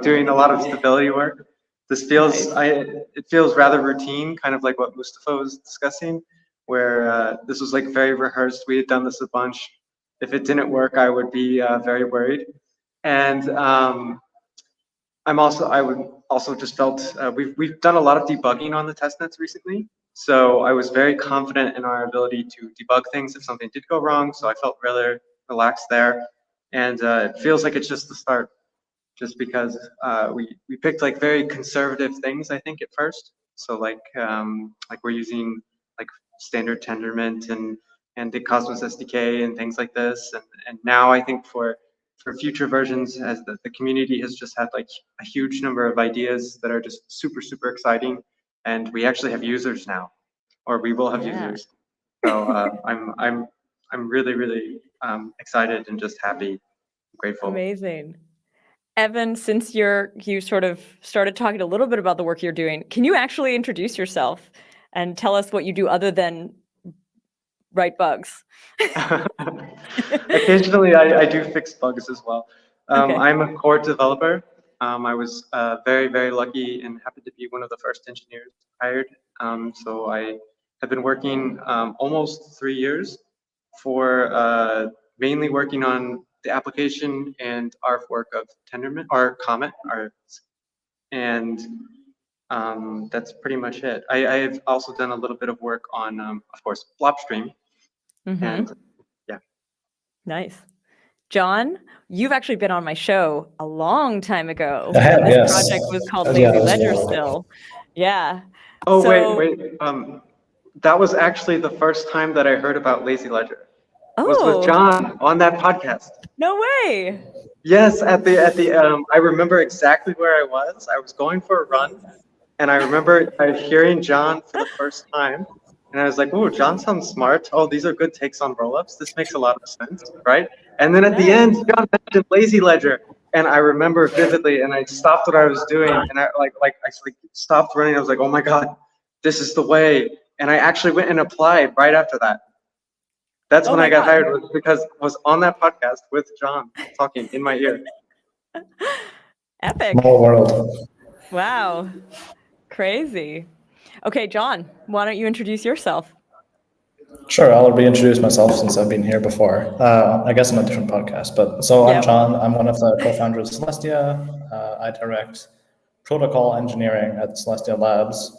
doing a lot of stability work. This feels it feels rather routine, kind of like what Mustafa was discussing, where this was like very rehearsed. We had done this a bunch. If it didn't work, I would be very worried. And I would also just felt we've done a lot of debugging on the testnets recently. So I was very confident in our ability to debug things if something did go wrong. So I felt really relaxed there. And it feels like it's just the start, just because we picked like very conservative things, I think, at first. So like we're using like standard Tendermint and the Cosmos SDK and things like this. And now I think for future versions, as the community has just had like a huge number of ideas that are just super, super exciting. And we actually have users now, or we will have users. So I'm really, really excited and just happy, grateful. Amazing. Evan, since you sort of started talking a little bit about the work you're doing, can you actually introduce yourself and tell us what you do other than write bugs? Occasionally, I do fix bugs as well. Okay. I'm a core developer. I was very, very lucky and happy to be one of the first engineers hired. So I have been working almost 3 years for mainly working on the application and artwork of Tendermint or Comet, and that's pretty much it. I've also done a little bit of work on, of course, Blobstream, and yeah. Nice. John, you've actually been on my show a long time ago. I have, This yes. project was called Yeah, Lazy that was Ledger a while ago. still. Yeah. Oh, So- wait. That was actually the first time that I heard about Lazy Ledger. Was Oh, with John on that podcast. no way. Yes, at the I remember exactly where I was. I was going for a run, and I remember hearing John for the first time, and I was like, "Ooh, John sounds smart. Oh, these are good takes on rollups. This makes a lot of sense, right?" And then at the end, John mentioned Lazy Ledger, and I remember vividly, and I stopped what I was doing, and I stopped running. I was like, "Oh my God, this is the way!" And I actually went and applied right after that. That's when I got hired, was on that podcast with John talking in my ear. Epic. Small world. Wow. Crazy. Okay, John, why don't you introduce yourself? Sure, I'll reintroduce myself since I've been here before. I guess on a different podcast, but so I'm John. I'm one of the co-founders of Celestia. I direct protocol engineering at Celestia Labs.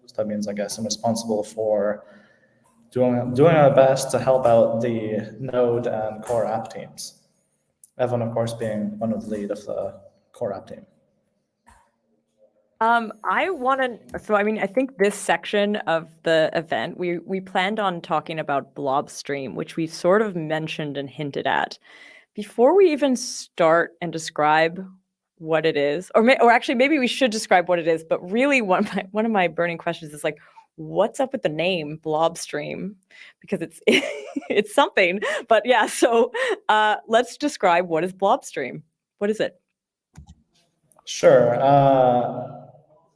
So that means I guess I'm responsible for doing our best to help out the Node and core app teams. Evan, of course, being one of the lead of the core app team. I think this section of the event, we planned on talking about Blobstream, which we sort of mentioned and hinted at. Before we even start and describe what it is, or actually maybe we should describe what it is, but really one of my burning questions is like, what's up with the name Blobstream? Because it's something, but yeah, so let's describe what is Blobstream. What is it? Sure.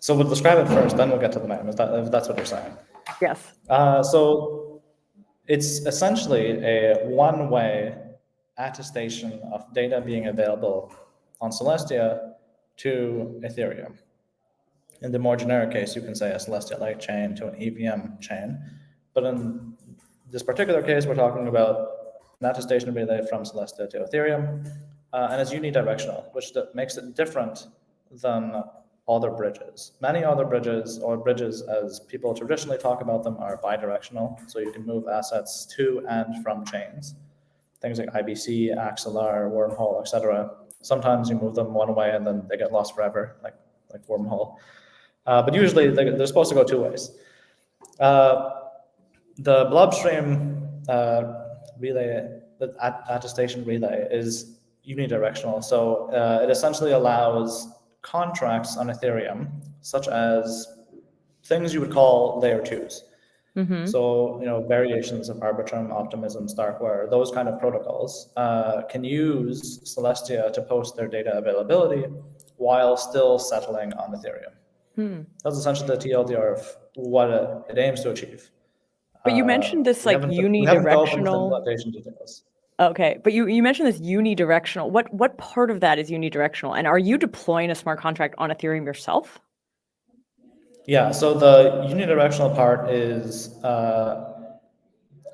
So we'll describe it first, then we'll get to the name, if that's what you're saying. Yes. So it's essentially a one-way attestation of data being available on Celestia to Ethereum. In the more generic case, you can say a Celestia-like chain to an EVM chain. But in this particular case, we're talking about an attestation relay from Celestia to Ethereum, and it's unidirectional, which makes it different than other bridges. Many other bridges, or bridges as people traditionally talk about them, are bidirectional, so you can move assets to and from chains. Things like IBC, Axelar, Wormhole, etc. Sometimes you move them one way and then they get lost forever, like Wormhole. But usually they're supposed to go two ways. The Blobstream relay, the attestation relay, is unidirectional. So it essentially allows contracts on Ethereum, such as things you would call layer twos. Mm-hmm. So, variations of Arbitrum, Optimism, Starkware, those kind of protocols can use Celestia to post their data availability while still settling on Ethereum. That's essentially the TLDR of what it aims to achieve. But you mentioned this unidirectional. We haven't delved into the implementation details. Okay, but you mentioned this unidirectional. What part of that is unidirectional? And are you deploying a smart contract on Ethereum yourself? Yeah, so the unidirectional part is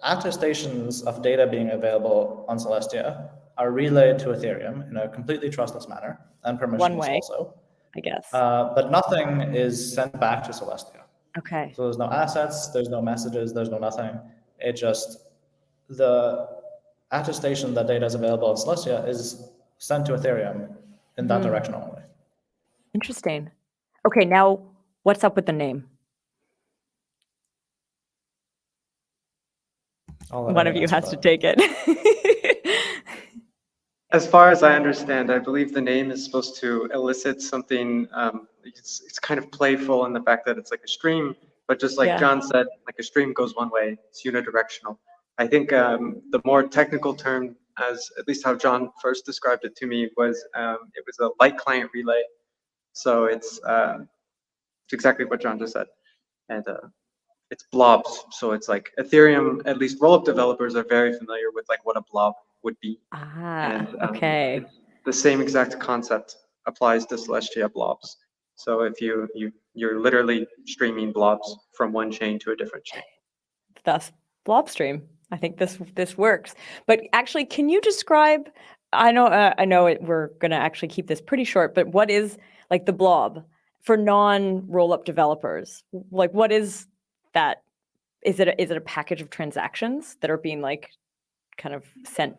attestations of data being available on Celestia are relayed to Ethereum in a completely trustless manner and permissionless One way, also. I guess. But nothing is sent back to Celestia. Okay. So there's no assets, there's no messages, there's no nothing. It just, the attestation that data is available on Celestia is sent to Ethereum in that direction only. Interesting. Okay, now what's up with the name? One of you has to take it. As far as I understand, I believe the name is supposed to elicit something. It's kind of playful in the fact that it's like a stream, but just like John said, like a stream goes one way, it's unidirectional. I think the more technical term, as at least how John first described it to me, was it was a light client relay. So it's exactly what John just said, and it's blobs. So it's like Ethereum, at least Rollup developers are very familiar with like what a blob would be. Okay. The same exact concept applies to Celestia blobs. So if you're literally streaming blobs from one chain to a different chain. thus Blobstream. I think this works. But actually, can you describe? I know we're going to actually keep this pretty short. But what is like the blob for non-rollup developers? Like, what is that? Is it a package of transactions that are being like kind of sent?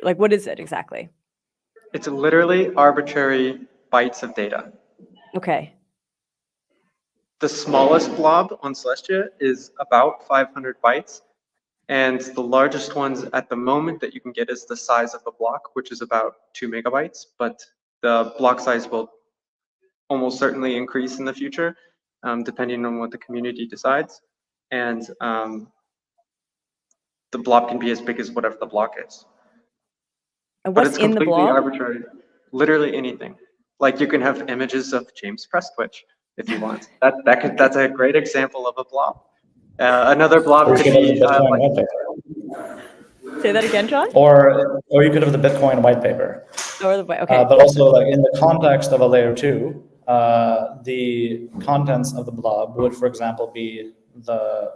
Like, what is it exactly? It's literally arbitrary bytes of data. Okay. The smallest blob on Celestia is about 500 bytes. And the largest ones at the moment that you can get is the size of the block, which is about 2 megabytes. But the block size will almost certainly increase in the future, depending on what the community decides. And the blob can be as big as whatever the block is. And But what's it's in the completely blob? arbitrary. Literally anything. Like you can have images of James Prestwich if you want. That's a great example of a blob. Another blob could be Say that again, John. Or you could have the Bitcoin white paper. Or the okay. But also, like in the context of a layer 2, the contents of the blob would, for example, be the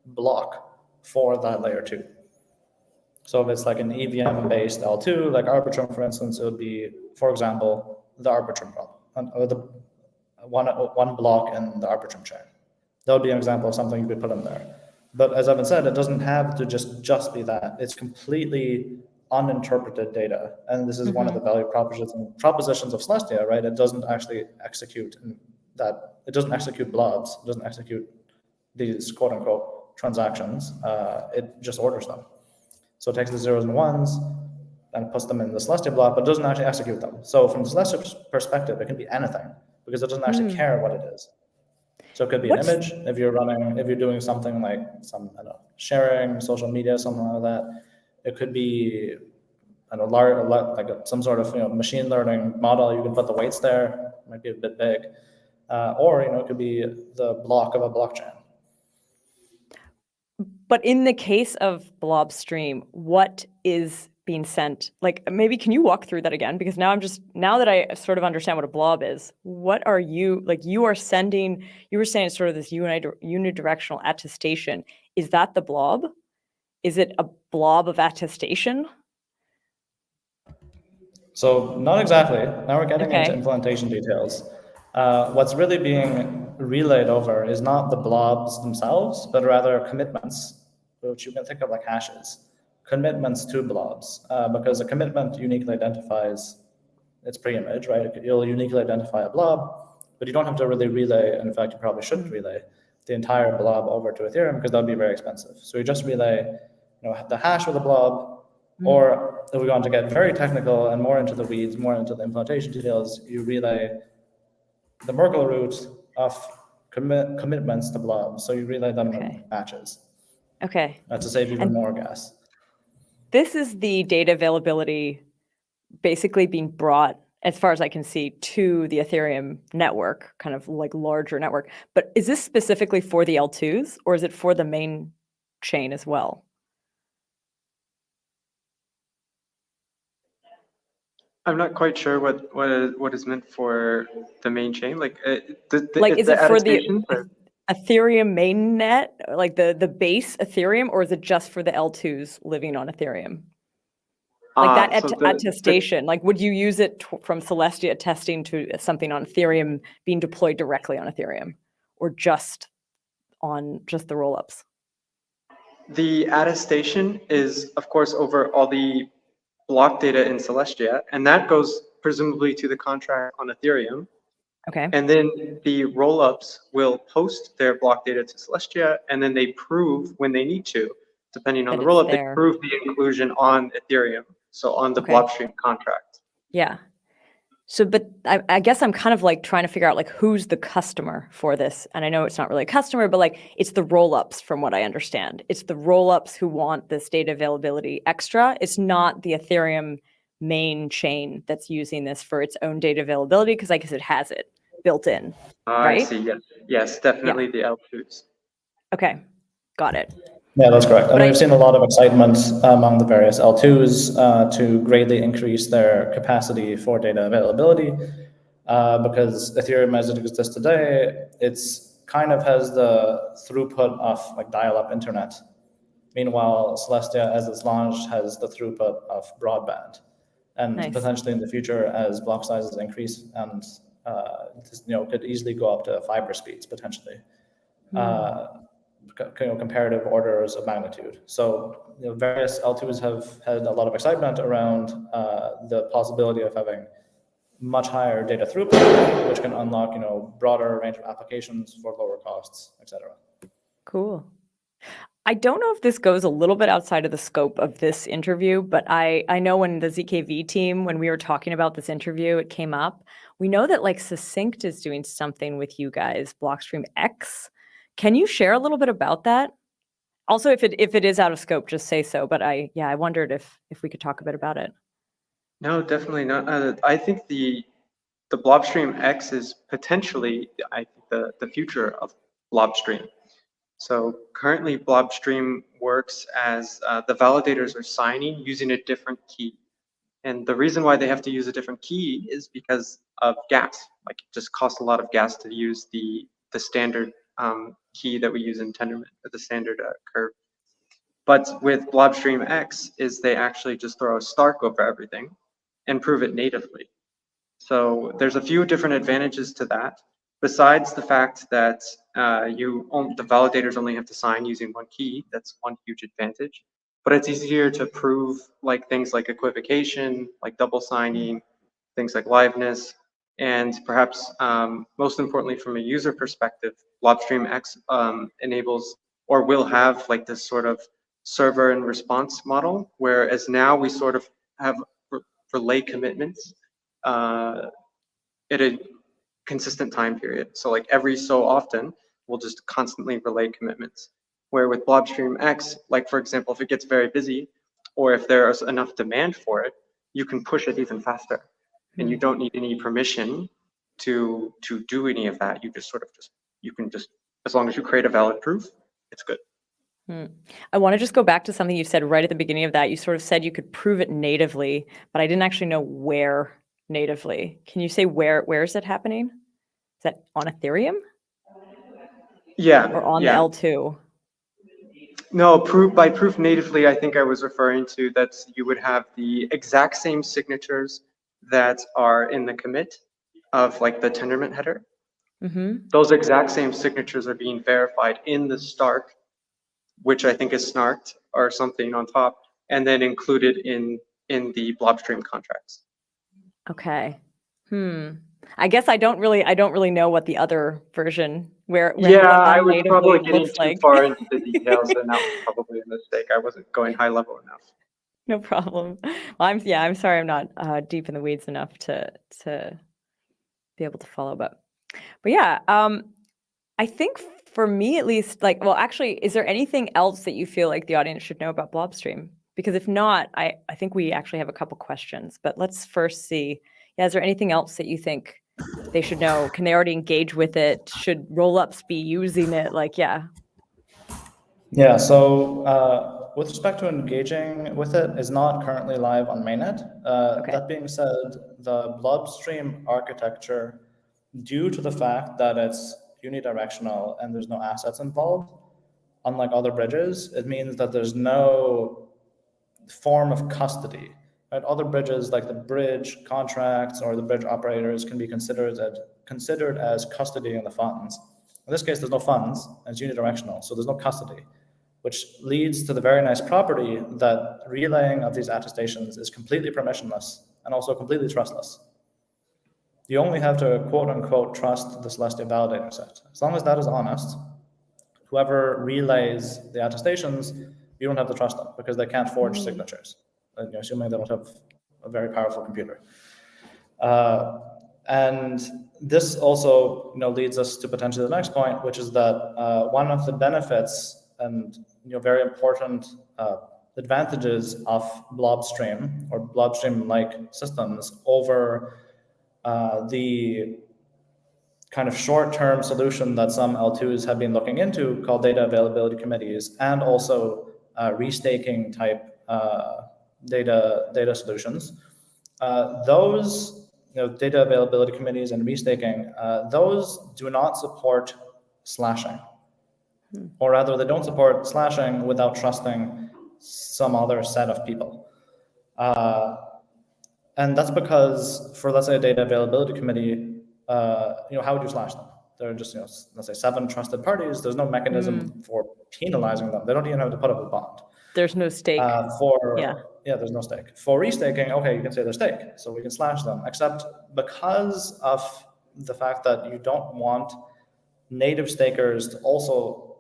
block for that layer 2. So if it's like an EVM-based L2, like Arbitrum, for instance, it would be, for example, the Arbitrum block, or the one block in the Arbitrum chain. That would be an example of something you could put in there. But as Evan said, it doesn't have to just be that. It's completely uninterpreted data. And this is one of the value propositions of Celestia, right? It doesn't actually execute it doesn't execute blobs. It doesn't execute these quote unquote transactions. It just orders them. So it takes the zeros and ones and puts them in the Celestia block, but doesn't actually execute them. So from the Celestia perspective, it can be anything because it doesn't actually care what it is. So it could be an image if you're doing something like sharing, social media, something like that. It could be some sort of machine learning model. You can put the weights there. It might be a bit big, or it could be the block of a blockchain. But in the case of Blobstream, what is being sent? Like, maybe can you walk through that again? Because now that I sort of understand what a blob is, what are you, like you were saying it's sort of this unidirectional attestation. Is that the blob? Is it a blob of attestation? So not exactly. Now we're getting into implementation details. What's really being relayed over is not the blobs themselves, but rather commitments, which you can think of like hashes. Commitments to blobs, because a commitment uniquely identifies its pre-image, right? You'll uniquely identify a blob, but you don't have to really relay, and in fact, you probably shouldn't relay the entire blob over to Ethereum because that would be very expensive. So you just relay the hash of the blob, or if we want to get very technical and more into the weeds, more into the implementation details, you relay the Merkle root of commitments to blobs. So you relay them in batches. Okay. To save even more gas. This is the data availability basically being brought, as far as I can see, to the Ethereum network, kind of like larger network. But is this specifically for the L2s or is it for the main chain as well? I'm not quite sure what is meant for the main chain. Like, is it for the Ethereum mainnet, like the base Ethereum, or is it just for the L2s living on Ethereum? Like that attestation, like would you use it from Celestia attesting to something on Ethereum being deployed directly on Ethereum, or just the rollups? The attestation is, of course, over all the block data in Celestia, and that goes presumably to the contract on Ethereum. Okay. And then the rollups will post their block data to Celestia, and then they prove when they need to, depending on the rollup, they prove the inclusion on Ethereum, so on the Blobstream contract. Yeah. So, but I guess I'm kind of like trying to figure out like who's the customer for this. And I know it's not really a customer, but like it's the rollups from what I understand. It's the rollups who want this data availability extra. It's not the Ethereum main chain that's using this for its own data availability, because I guess it has it built in, right? I see, yes, definitely the L2s. Okay, got it. Yeah, that's correct. And we've seen a lot of excitement among the various L2s to greatly increase their capacity for data availability because Ethereum as it exists today, it's kind of has the throughput of like dial-up internet. Meanwhile, Celestia, as it's launched, has the throughput of broadband. And Nice. potentially in the future, as block sizes increase, and could easily go up to fiber speeds potentially, comparative orders of magnitude. So various L2s have had a lot of excitement around the possibility of having much higher data throughput, which can unlock broader range of applications for lower costs, etc. Cool. I don't know if this goes a little bit outside of the scope of this interview, but I know when the ZKV team, when we were talking about this interview, it came up. We know that like Succinct is doing something with you guys, Blockstream X. Can you share a little bit about that? Also, if it is out of scope, just say so. But I wondered if we could talk a bit about it. No, definitely not. I think the Blobstream X is potentially, I think, the future of Blobstream. So currently Blobstream works as the validators are signing using a different key. And the reason why they have to use a different key is because of gas. Like it just costs a lot of gas to use the standard key that we use in Tendermint, the standard curve. But with Blobstream X is they actually just throw a Stark over everything and prove it natively. So there's a few different advantages to that. Besides the fact that the validators only have to sign using one key, that's one huge advantage. But it's easier to prove like things like equivocation, like double signing, things like liveness, and perhaps most importantly from a user perspective, Blobstream X enables or will have like this sort of server and response model, whereas now we sort of have relay commitments at a consistent time period. So like every so often, we'll just constantly relay commitments. Where with Blobstream X, like for example, if it gets very busy, or if there's enough demand for it, you can push it even faster. And you don't need any permission to do any of that. You just you can just, as long as you create a valid proof, it's good. I want to just go back to something you said right at the beginning of that. You sort of said you could prove it natively, but I didn't actually know where natively. Can you say where is it happening? Is that on Ethereum? Yeah. Or on the L2? No, by proof natively, I think I was referring to that you would have the exact same signatures that are in the commit of like the Tendermint header. Those exact same signatures are being verified in the Stark, which I think is snarked or something on top, and then included in the Blobstream contracts. Okay. I guess I don't really know what the other version what I was probably getting looks too like. far into the details, and that was probably a mistake. I wasn't going high level enough. No problem. Well, I'm sorry I'm not deep in the weeds enough to be able to follow, but yeah, I think for me at least, like, well, actually, is there anything else that you feel like the audience should know about Blobstream? Because if not, I think we actually have a couple questions, but let's first see. Yeah, is there anything else that you think they should know? Can they already engage with it? Should rollups be using it? Like, yeah. Yeah, so with respect to engaging with it, is not currently live on Mainnet. That being said, the Blobstream architecture, due to the fact that it's unidirectional and there's no assets involved, unlike other bridges, it means that there's no form of custody. Right? Other bridges, like the bridge contracts or the bridge operators, can be considered as custodying the funds. In this case, there's no funds, and it's unidirectional, so there's no custody, which leads to the very nice property that relaying of these attestations is completely permissionless and also completely trustless. You only have to quote unquote trust the Celestia validator set. As long as that is honest, whoever relays the attestations, you don't have to trust them because they can't forge signatures, assuming they don't have a very powerful computer. And this also leads us to potentially the next point, which is that one of the benefits and very important advantages of Blobstream or Blobstream-like systems over the kind of short-term solution that some L2s have been looking into called data availability committees, and also restaking type data solutions. Those data availability committees and restaking, those do not support slashing. Or rather, they don't support slashing without trusting some other set of people. And that's because for, let's say, a data availability committee, how would you slash them? They're just, let's say 7 trusted parties. There's no mechanism for penalizing them. They don't even have to put up a bond. There's no stake. There's no stake. For restaking, okay, you can say there's stake, so we can slash them, except because of the fact that you don't want native stakers to also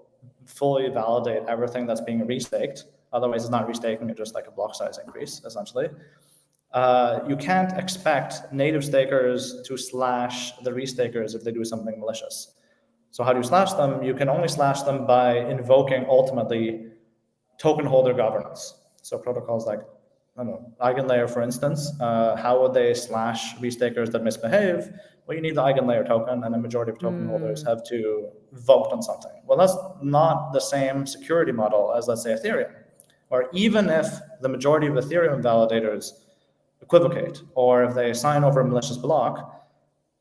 fully validate everything that's being restaked. Otherwise, it's not restaking, it's just like a block size increase, essentially. You can't expect native stakers to slash the restakers if they do something malicious. So how do you slash them? You can only slash them by invoking, ultimately, token holder governance. So protocols like, EigenLayer, for instance, how would they slash restakers that misbehave? Well, you need the EigenLayer token, and a majority of token holders have to vote on something. Well, that's not the same security model as, let's say, Ethereum, or even if the majority of Ethereum validators equivocate, or if they sign over a malicious block,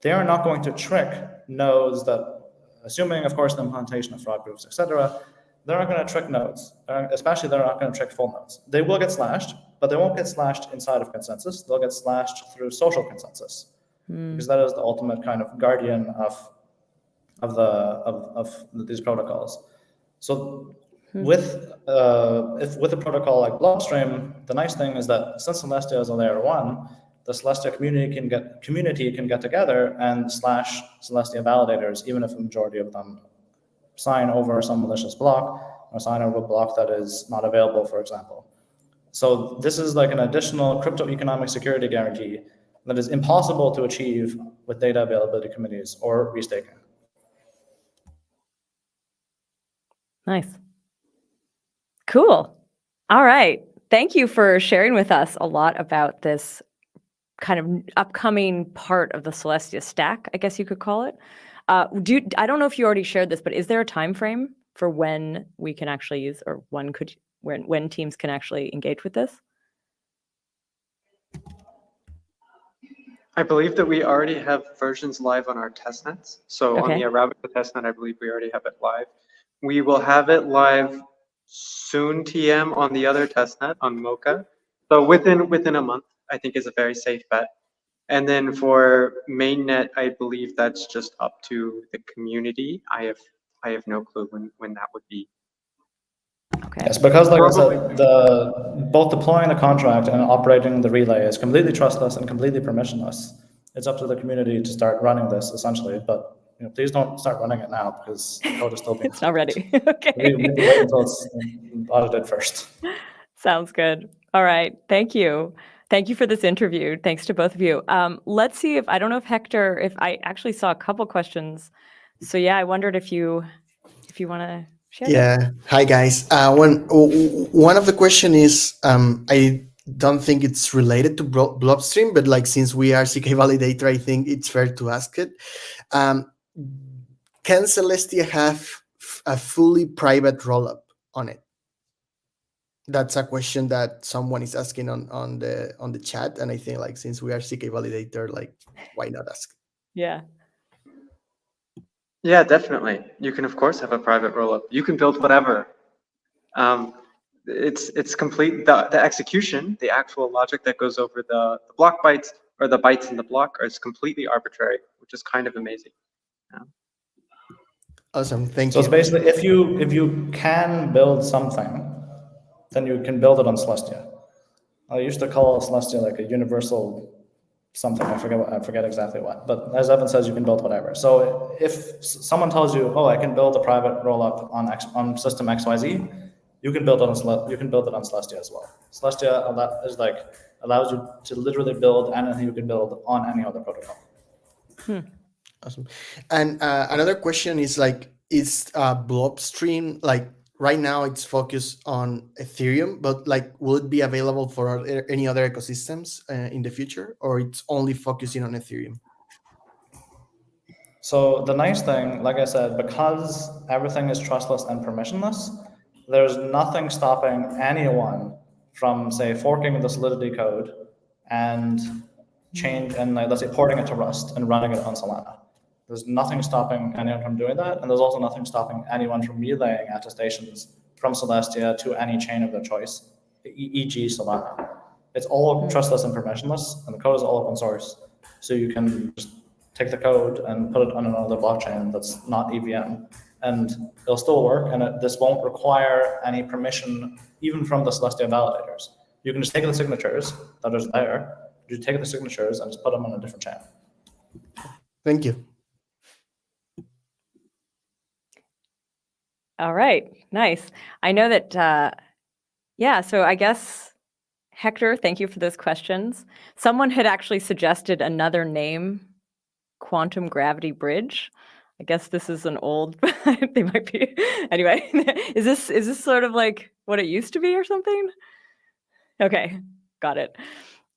they are not going to trick nodes that, assuming, of course, the implementation of fraud proofs, etc., they're not going to trick nodes, especially they're not going to trick full nodes. They will get slashed, but they won't get slashed inside of consensus. They'll get slashed through social consensus, because that is the ultimate kind of guardian of these protocols. So with a protocol like Blockstream, the nice thing is that since Celestia is a layer 1, the Celestia community can get together and slash Celestia validators, even if a majority of them sign over some malicious block or sign over a block that is not available, for example. So this is like an additional crypto economic security guarantee that is impossible to achieve with data availability committees or restaking. Nice. Cool. All right. Thank you for sharing with us a lot about this kind of upcoming part of the Celestia stack, I guess you could call it. I don't know if you already shared this, but is there a time frame for when we can actually use, or when teams can actually engage with this? I believe that we already have versions live on our testnets. So on the Arabica testnet, I believe we already have it live. We will have it live soon, TM, on the other testnet, on Mocha. So within a month, I think is a very safe bet. And then for Mainnet, I believe that's just up to the community. I have no clue when that would be. Okay. Yes, because like I said, both deploying the contract and operating the relay is completely trustless and completely permissionless. It's up to the community to start running this, essentially. But please don't start running it now because the code is still being. It's not ready. Okay. Maybe wait until it's audited first. Sounds good. All right. Thank you. Thank you for this interview. Thanks to both of you. Let's see if I don't know if I actually saw a couple questions. So yeah, I wondered if you want to share. Yeah. Hi guys. One of the question is I don't think it's related to Blockstream, but like since we are ZKValidator, I think it's fair to ask it. Can Celestia have a fully private rollup on it? That's a question that someone is asking on the chat, and I think like since we are ZKValidator, like why not ask? Yeah. Yeah, definitely. You can of course have a private rollup. You can build whatever. It's complete. The execution, the actual logic that goes over the block bytes or the bytes in the block is completely arbitrary, which is kind of amazing. Yeah. Awesome, thank you. So it's basically if you can build something, then you can build it on Celestia. I used to call Celestia like a universal something. I forget exactly what. But as Evan says, you can build whatever. So if someone tells you, "Oh, I can build a private rollup on system XYZ," you can build it on Celestia as well. Celestia allows you to literally build anything you can build on any other protocol. Awesome. And another question is like, is Blockstream like? Right now, it's focused on Ethereum, but like, will it be available for any other ecosystems in the future, or it's only focusing on Ethereum? So the nice thing, like I said, because everything is trustless and permissionless, there's nothing stopping anyone from, say, forking the Solidity code and let's say porting it to Rust and running it on Solana. There's nothing stopping anyone from doing that, and there's also nothing stopping anyone from relaying attestations from Celestia to any chain of their choice, e.g. Solana. It's all trustless and permissionless, and the code is all open source. So you can just take the code and put it on another blockchain that's not EVM, and it'll still work, and this won't require any permission even from the Celestia validators. You can just take the signatures that are there, you take the signatures and just put them on a different chain. Thank you. All right, nice. I know that, yeah, so I guess, Hector, thank you for those questions. Someone had actually suggested another name, Quantum Gravity Bridge. I guess this is an old, they might be, anyway, is this sort of like what it used to be or something? Okay, got it.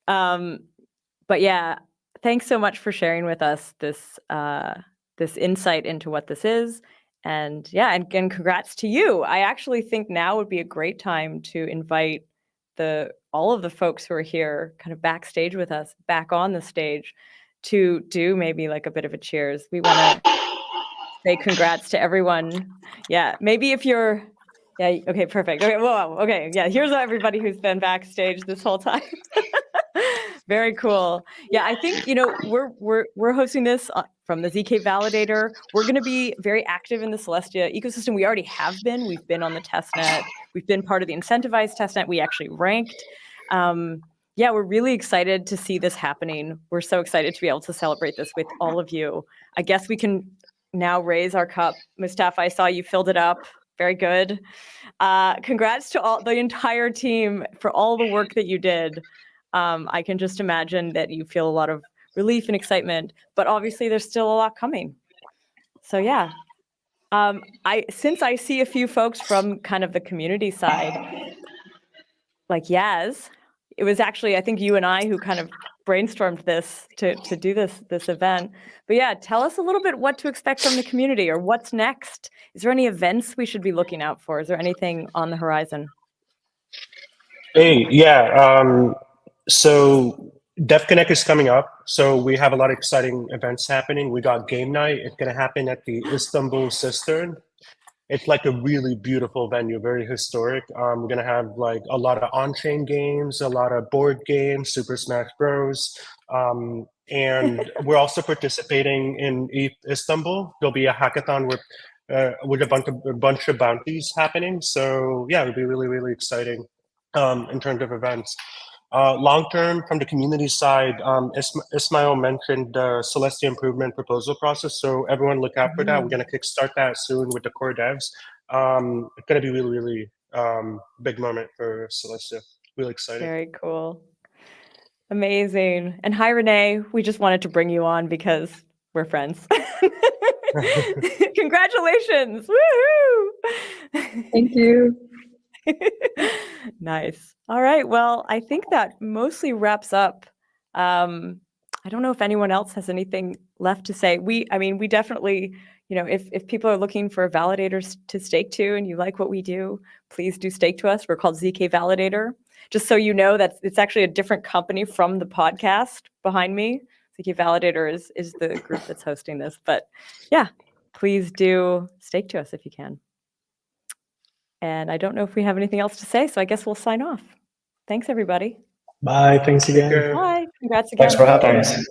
But yeah, thanks so much for sharing with us this, this insight into what this is. And yeah, and again, congrats to you. I actually think now would be a great time to invite all of the folks who are here kind of backstage with us, back on the stage, to do maybe like a bit of a cheers. We want to say congrats to everyone. Yeah, maybe if you're, yeah, okay, perfect. Okay, whoa, okay, yeah, here's everybody who's been backstage this whole time. Very cool. Yeah, I think, you know, we're hosting this from the ZKValidator. We're going to be very active in the Celestia ecosystem. We already have been. We've been on the testnet. We've been part of the incentivized testnet. We actually ranked. Yeah, we're really excited to see this happening. We're so excited to be able to celebrate this with all of you. I guess we can now raise our cup. Mustafa, I saw you filled it up. Very good. Congrats to the entire team for all the work that you did. I can just imagine that you feel a lot of relief and excitement, but obviously there's still a lot coming. So yeah, since I see a few folks from kind of the community side, like Yaz, it was actually, I think you and I who kind of brainstormed this to do this event. But yeah, tell us a little bit what to expect from the community or what's next. Is there any events we should be looking out for? Is there anything on the horizon? Hey, yeah. So DevConnect is coming up. So we have a lot of exciting events happening. We got game night. It's going to happen at the Istanbul Cistern. It's like a really beautiful venue, very historic. We're going to have like a lot of on-chain games, a lot of board games, Super Smash Bros. And we're also participating in Istanbul. There'll be a hackathon with a bunch of bounties happening. So yeah, it'll be really, really exciting in terms of events. Long-term, from the community side, Ismail mentioned the Celestia improvement proposal process, so everyone look out for that. We're going to kickstart that soon with the core devs. It's going to be really, really big moment for Celestia. Really exciting. Very cool. Amazing. And hi, Renee. We just wanted to bring you on because we're friends. Congratulations. Woohoo! Thank you. Nice. All right. Well, I think that mostly wraps up. I don't know if anyone else has anything left to say. I mean, we definitely, you know, if people are looking for validators to stake to and you like what we do, please do stake to us. We're called ZKValidator. Just so you know that it's actually a different company from the podcast behind me. ZKValidator is the group that's hosting this. But yeah, please do stake to us if you can. And I don't know if we have anything else to say, so I guess we'll sign off. Thanks, everybody. Bye. Thanks again. Bye. Congrats again. Thanks for having us.